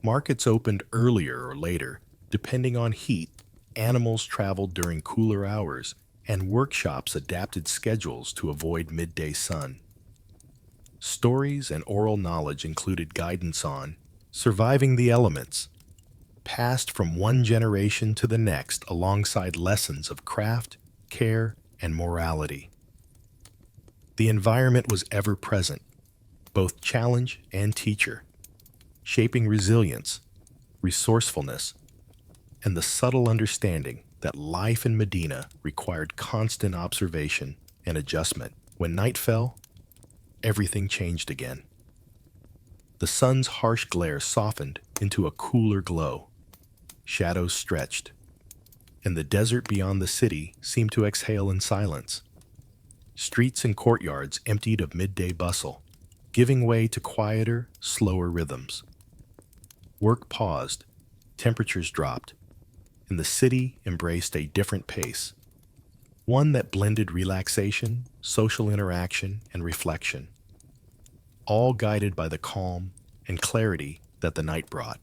Markets opened earlier or later, depending on heat, animals traveled during cooler hours, and workshops adapted schedules to avoid midday sun. Stories and oral knowledge included guidance on surviving the elements, passed from one generation to the next alongside lessons of craft, care, and morality. The environment was ever present, both challenge and teacher, shaping resilience, resourcefulness, and the subtle understanding that life in Medina required constant observation and adjustment. When night fell, everything changed again. The sun's harsh glare softened into a cooler glow. Shadows stretched, and the desert beyond the city seemed to exhale in silence. Streets and courtyards emptied of midday bustle, giving way to quieter, slower rhythms. Work paused, temperatures dropped, and the city embraced a different pace, one that blended relaxation, social interaction, and reflection, all guided by the calm and clarity that the night brought.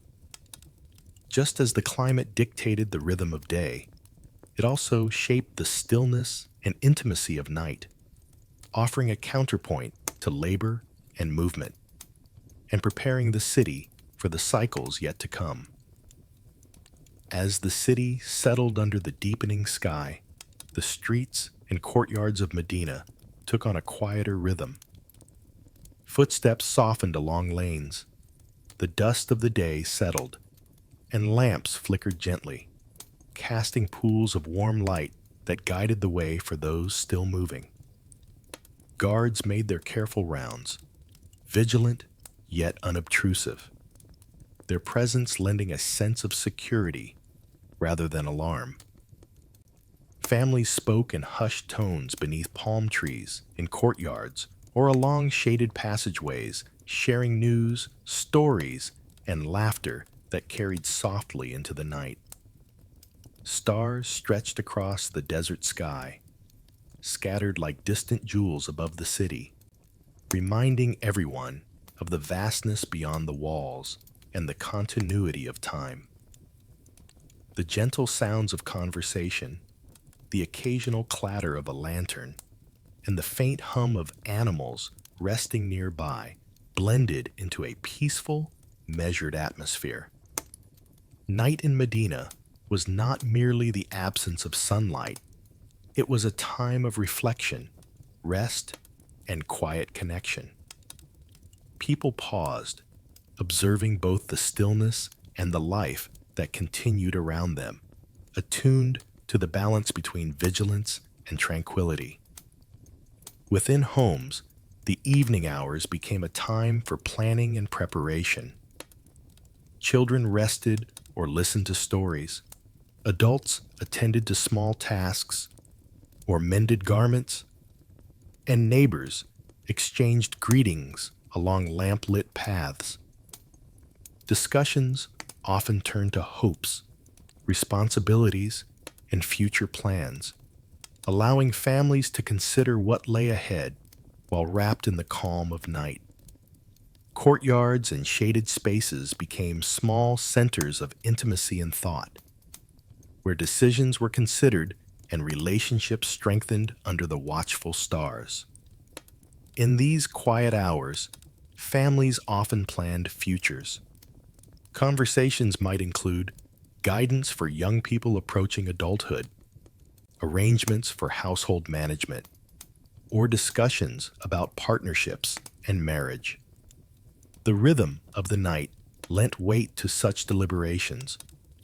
Just as the climate dictated the rhythm of day, it also shaped the stillness and intimacy of night, offering a counterpoint to labor and movement, and preparing the city for the cycles yet to come. As the city settled under the deepening sky, the streets and courtyards of Medina took on a quieter rhythm. Footsteps softened along lanes, the dust of the day settled, and lamps flickered gently, casting pools of warm light that guided the way for those still moving. Guards made their careful rounds, vigilant yet unobtrusive, their presence lending a sense of security rather than alarm. Families spoke in hushed tones beneath palm trees, in courtyards, or along shaded passageways, sharing news, stories, and laughter that carried softly into the night. Stars stretched across the desert sky, scattered like distant jewels above the city, reminding everyone of the vastness beyond the walls and the continuity of time. The gentle sounds of conversation, the occasional clatter of a lantern, and the faint hum of animals resting nearby blended into a peaceful, measured atmosphere. Night in Medina was not merely the absence of sunlight, it was a time of reflection, rest, and quiet connection. People paused, observing both the stillness and the life that continued around them, attuned to the balance between vigilance and tranquility. Within homes, the evening hours became a time for planning and preparation. Children rested or listened to stories. Adults attended to small tasks or mended garments, and neighbors exchanged greetings along lamp-lit paths. Discussions often turned to hopes, responsibilities, and future plans, allowing families to consider what lay ahead while wrapped in the calm of night. Courtyards and shaded spaces became small centers of intimacy and thought, where decisions were considered and relationships strengthened under the watchful stars. In these quiet hours, families often planned futures. Conversations might include guidance for young people approaching adulthood, arrangements for household management, or discussions about partnerships and marriage. The rhythm of the night lent weight to such deliberations,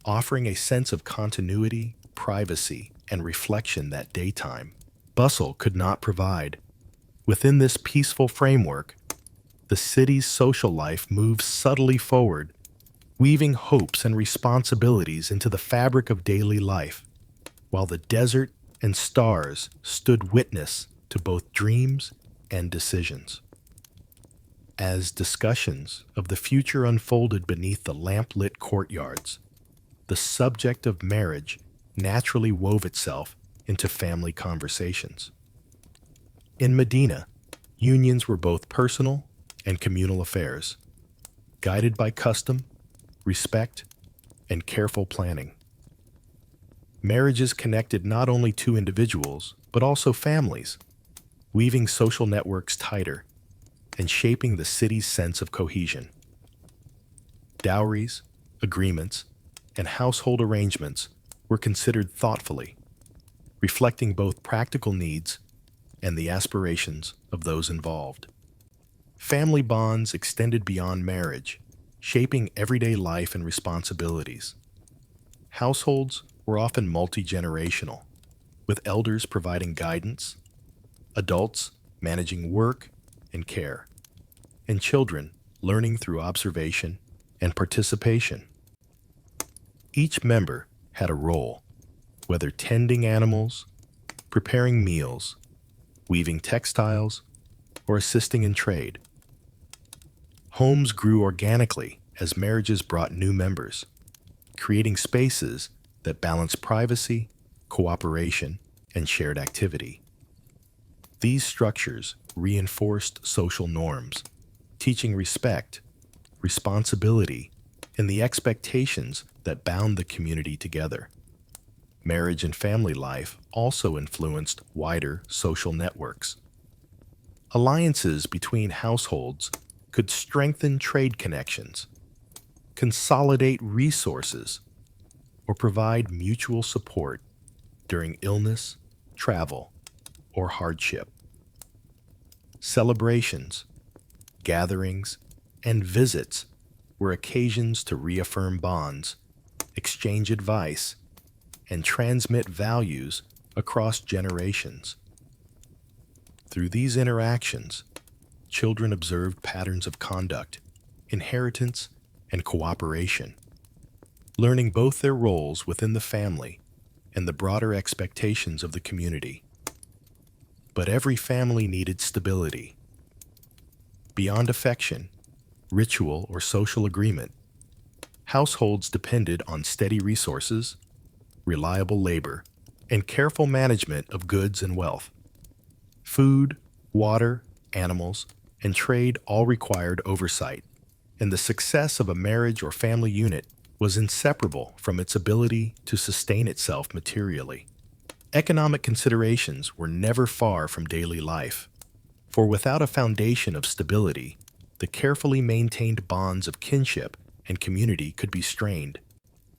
offering a sense of continuity, privacy, and reflection that daytime bustle could not provide. Within this peaceful framework, the city's social life moves subtly forward, weaving hopes and responsibilities into the fabric of daily life, while the desert and stars stood witness to both dreams and decisions. As discussions of the future unfolded beneath the lamp-lit courtyards, the subject of marriage naturally wove itself into family conversations. In Medina, unions were both personal and communal affairs, guided by custom, respect, and careful planning. Marriages connected not only two individuals, but also families, weaving social networks tighter and shaping the city's sense of cohesion. Dowries, agreements, and household arrangements were considered thoughtfully, reflecting both practical needs and the aspirations of those involved. Family bonds extended beyond marriage, shaping everyday life and responsibilities. Households were often multi-generational, with elders providing guidance, adults managing work and care, and children learning through observation and participation. Each member had a role, whether tending animals, preparing meals, weaving textiles, or assisting in trade. Homes grew organically as marriages brought new members, creating spaces that balance privacy, cooperation, and shared activity. These structures reinforced social norms, teaching respect, responsibility, and the expectations that bound the community together. Marriage and family life also influenced wider social networks. Alliances between households could strengthen trade connections, consolidate resources, or provide mutual support during illness, travel, or hardship. Celebrations, gatherings, and visits were occasions to reaffirm bonds, exchange advice, and transmit values across generations. Through these interactions, children observed patterns of conduct, inheritance, and cooperation, learning both their roles within the family and the broader expectations of the community. But every family needed stability. Beyond affection, ritual, or social agreement, households depended on steady resources, reliable labor, and careful management of goods and wealth. Food, water, animals, and trade all required oversight, and the success of a marriage or family unit was inseparable from its ability to sustain itself materially. Economic considerations were never far from daily life, for without a foundation of stability, the carefully maintained bonds of kinship and community could be strained,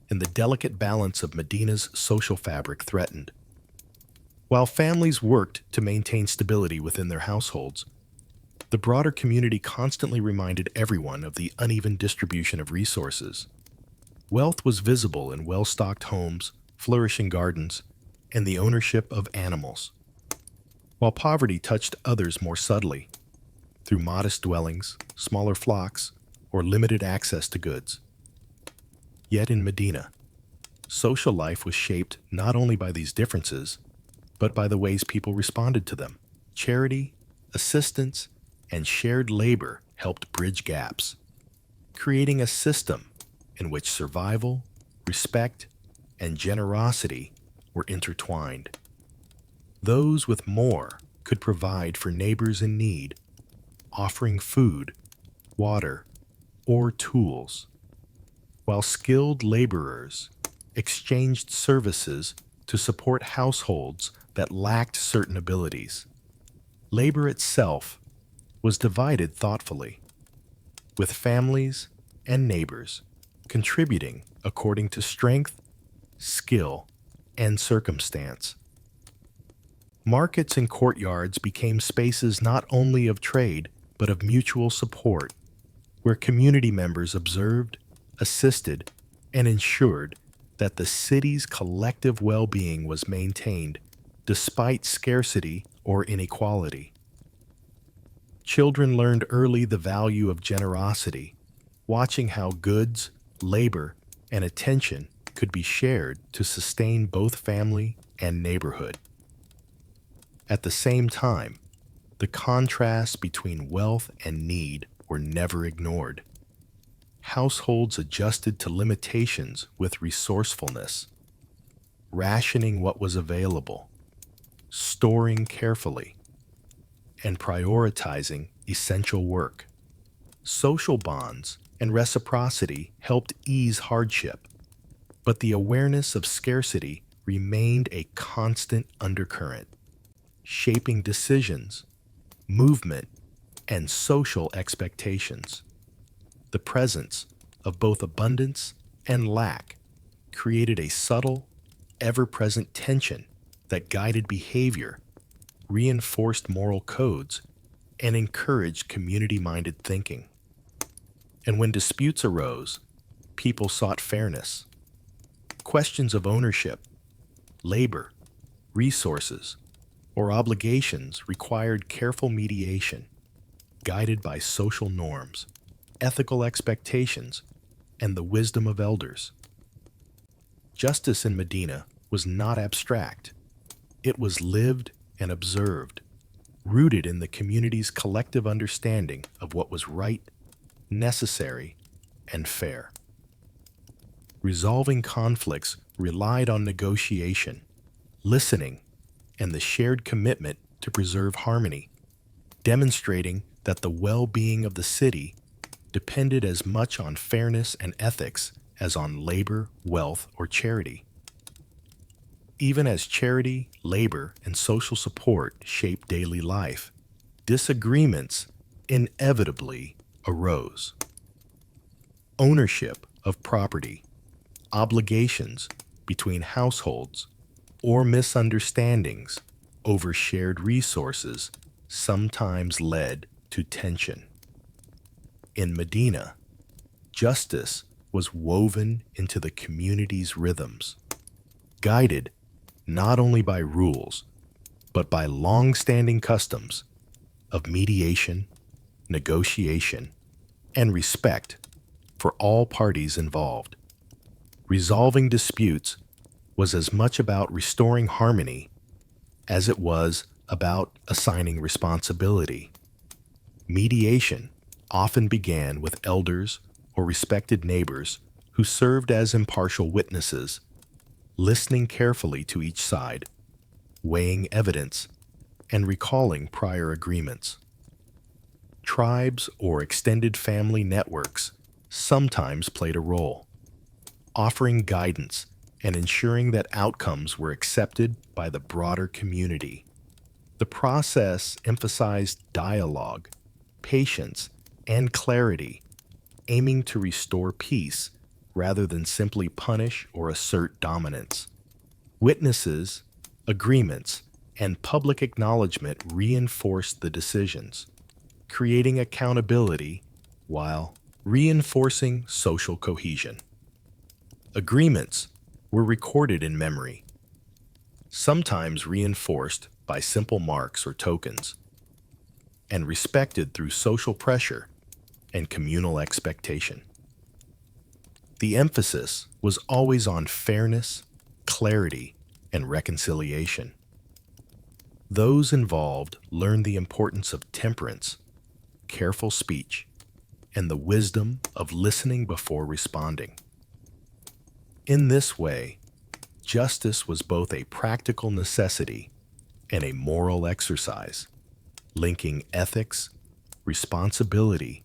and the delicate balance of Medina's social fabric threatened. While families worked to maintain stability within their households, the broader community constantly reminded everyone of the uneven distribution of resources. Wealth was visible in well-stocked homes, flourishing gardens, and the ownership of animals, while poverty touched others more subtly, through modest dwellings, smaller flocks, or limited access to goods. Yet in Medina, social life was shaped not only by these differences, but by the ways people responded to them. Charity, assistance, and shared labor helped bridge gaps, creating a system in which survival, respect, and generosity were intertwined. Those with more could provide for neighbors in need, offering food, water, or tools, while skilled laborers exchanged services to support households that lacked certain abilities. Labor itself was divided thoughtfully, with families and neighbors contributing according to strength, skill, and circumstance. Markets and courtyards became spaces not only of trade, but of mutual support, where community members observed, assisted, and ensured that the city's collective well-being was maintained despite scarcity or inequality. Children learned early the value of generosity, watching how goods, labor, and attention could be shared to sustain both family and neighborhood. At the same time, the contrasts between wealth and need were never ignored. Households adjusted to limitations with resourcefulness, rationing what was available, storing carefully, and prioritizing essential work. Social bonds and reciprocity helped ease hardship, but the awareness of scarcity remained a constant undercurrent, shaping decisions, movement, and social expectations. The presence of both abundance and lack created a subtle, ever-present tension that guided behavior, reinforced moral codes, and encouraged community-minded thinking. And when disputes arose, people sought fairness. Questions of ownership, labor, resources, or obligations required careful mediation, guided by social norms, ethical expectations, and the wisdom of elders. Justice in Medina was not abstract. It was lived and observed, rooted in the community's collective understanding of what was right, necessary, and fair. Resolving conflicts relied on negotiation, listening, and the shared commitment to preserve harmony, demonstrating that the well-being of the city depended as much on fairness and ethics as on labor, wealth, or charity. Even as charity, labor, and social support shaped daily life, disagreements inevitably arose. Ownership of property, obligations between households, or misunderstandings over shared resources sometimes led to tension. In Medina, justice was woven into the community's rhythms, guided not only by rules, but by long-standing customs of mediation, negotiation, and respect for all parties involved. Resolving disputes was as much about restoring harmony as it was about assigning responsibility. Mediation often began with elders or respected neighbors who served as impartial witnesses, listening carefully to each side, weighing evidence, and recalling prior agreements. Tribes or extended family networks sometimes played a role, offering guidance and ensuring that outcomes were accepted by the broader community. The process emphasized dialogue, patience, and clarity, aiming to restore peace rather than simply punish or assert dominance. Witnesses, agreements, and public acknowledgement reinforced the decisions, creating accountability while reinforcing social cohesion. Agreements were recorded in memory, sometimes reinforced by simple marks or tokens, and respected through social pressure and communal expectation. The emphasis was always on fairness, clarity, and reconciliation. Those involved learned the importance of temperance, careful speech, and the wisdom of listening before responding. In this way, justice was both a practical necessity and a moral exercise, linking ethics, responsibility,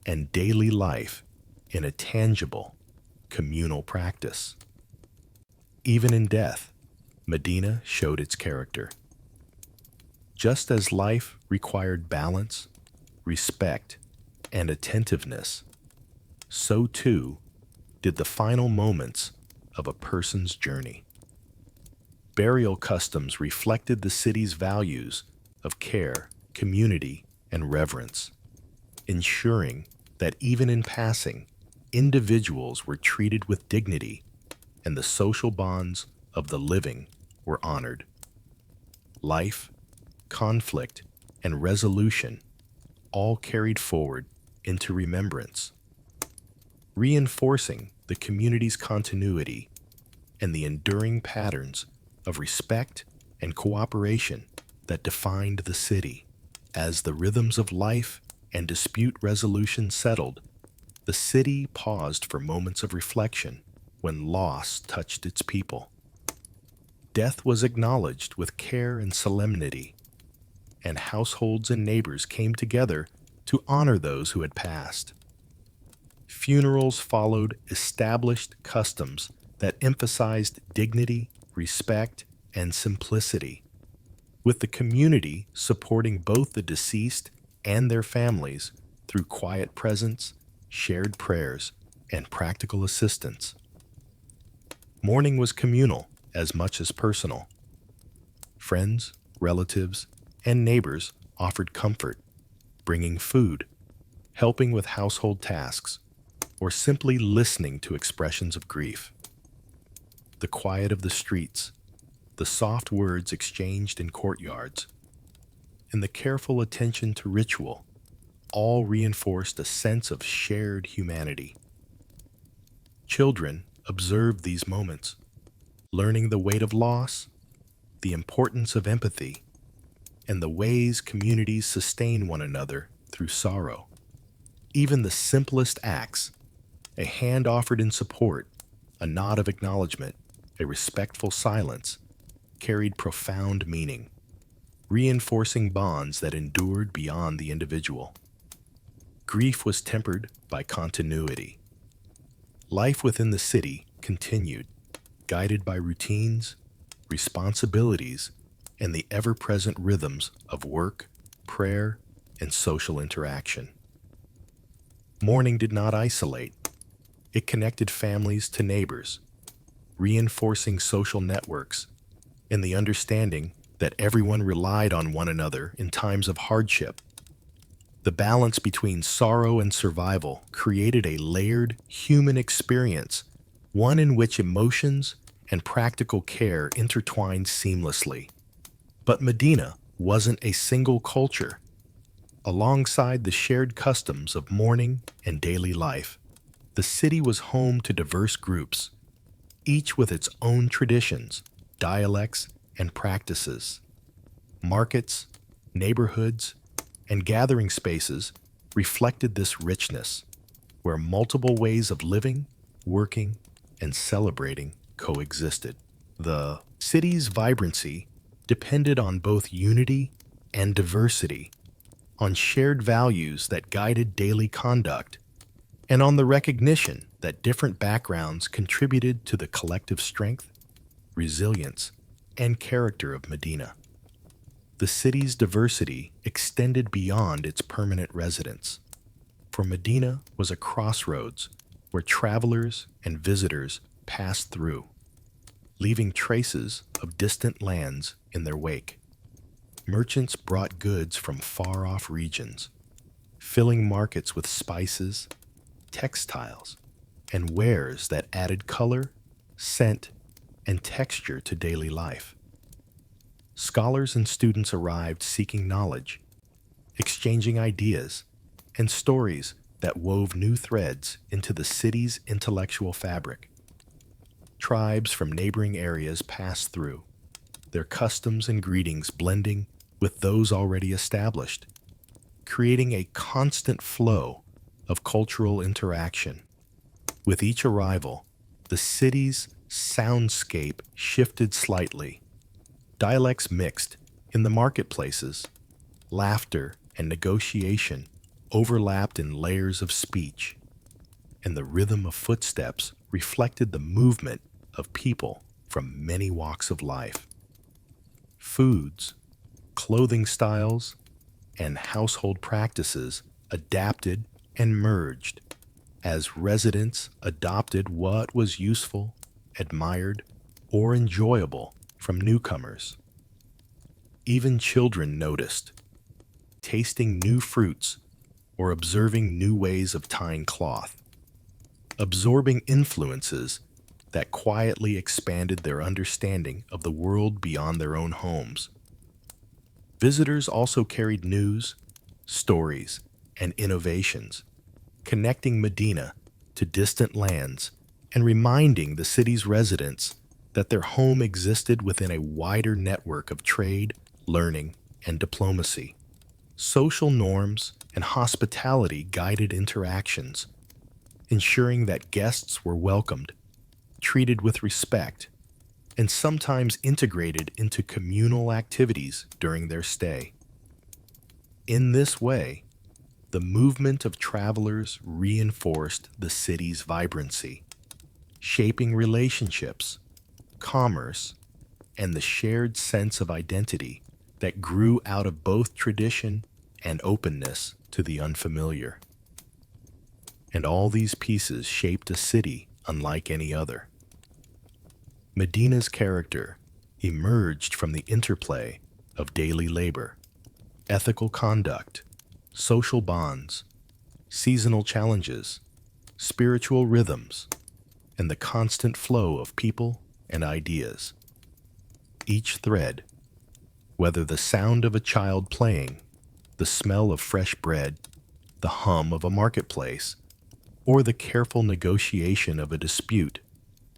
and daily life in a tangible, communal practice. Even in death, Medina showed its character. Just as life required balance, respect, and attentiveness, so too did the final moments of a person's journey. Burial customs reflected the city's values of care, community, and reverence, ensuring that even in passing, individuals were treated with dignity and the social bonds of the living were honored. Life, conflict, and resolution all carried forward into remembrance, reinforcing the community's continuity and the enduring patterns of respect and cooperation that defined the city. As the rhythms of life and dispute resolution settled, the city paused for moments of reflection when loss touched its people. Death was acknowledged with care and solemnity, and households and neighbors came together to honor those who had passed. Funerals followed established customs that emphasized dignity, respect, and simplicity, with the community supporting both the deceased and their families through quiet presence, shared prayers, and practical assistance. Mourning was communal as much as personal. Friends, relatives, and neighbors offered comfort, bringing food, helping with household tasks, or simply listening to expressions of grief. The quiet of the streets, the soft words exchanged in courtyards, and the careful attention to ritual all reinforced a sense of shared humanity. Children observed these moments, learning the weight of loss, the importance of empathy, and the ways communities sustain one another through sorrow. Even the simplest acts, a hand offered in support, a nod of acknowledgement, a respectful silence, carried profound meaning, reinforcing bonds that endured beyond the individual. Grief was tempered by continuity. Life within the city continued, guided by routines, responsibilities, and the ever-present rhythms of work, prayer, and social interaction. Mourning did not isolate. It connected families to neighbors, reinforcing social networks and the understanding that everyone relied on one another in times of hardship. The balance between sorrow and survival created a layered human experience, one in which emotions and practical care intertwined seamlessly. But Medina wasn't a single culture. Alongside the shared customs of mourning and daily life, the city was home to diverse groups, each with its own traditions, dialects, and practices. Markets, neighborhoods, and gathering spaces reflected this richness, where multiple ways of living, working, and celebrating coexisted. The city's vibrancy depended on both unity and diversity, on shared values that guided daily conduct, and on the recognition that different backgrounds contributed to the collective strength, resilience, and character of Medina. The city's diversity extended beyond its permanent residents, for Medina was a crossroads where travelers and visitors passed through, leaving traces of distant lands in their wake. Merchants brought goods from far-off regions, filling markets with spices, textiles, and wares that added color, scent, and texture to daily life. Scholars and students arrived seeking knowledge, exchanging ideas and stories that wove new threads into the city's intellectual fabric. Tribes from neighboring areas passed through, their customs and greetings blending with those already established, creating a constant flow of cultural interaction. With each arrival, the city's soundscape shifted slightly. Dialects mixed in the marketplaces. Laughter and negotiation overlapped in layers of speech, and the rhythm of footsteps reflected the movement of people from many walks of life. Foods, clothing styles, and household practices adapted and merged as residents adopted what was useful, admired, or enjoyable from newcomers. Even children noticed, tasting new fruits or observing new ways of tying cloth, absorbing influences that quietly expanded their understanding of the world beyond their own homes. Visitors also carried news, stories, and innovations, connecting Medina to distant lands and reminding the city's residents that their home existed within a wider network of trade, learning, and diplomacy. Social norms and hospitality guided interactions, ensuring that guests were welcomed, treated with respect, and sometimes integrated into communal activities during their stay. In this way, the movement of travelers reinforced the city's vibrancy, shaping relationships, commerce, and the shared sense of identity that grew out of both tradition and openness to the unfamiliar. And all these pieces shaped a city unlike any other. Medina's character emerged from the interplay of daily labor, ethical conduct, social bonds, seasonal challenges, spiritual rhythms, and the constant flow of people and ideas. Each thread, whether the sound of a child playing, the smell of fresh bread, the hum of a marketplace, or the careful negotiation of a dispute,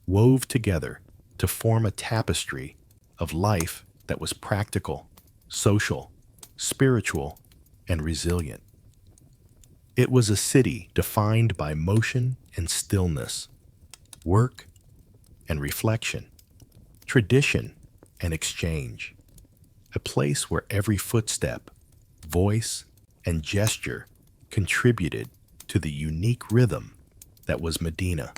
wove together to form a tapestry of life that was practical, social, spiritual, and resilient. It was a city defined by motion and stillness, work and reflection, tradition and exchange, a place where every footstep, voice, and gesture contributed to the unique rhythm that was Medina.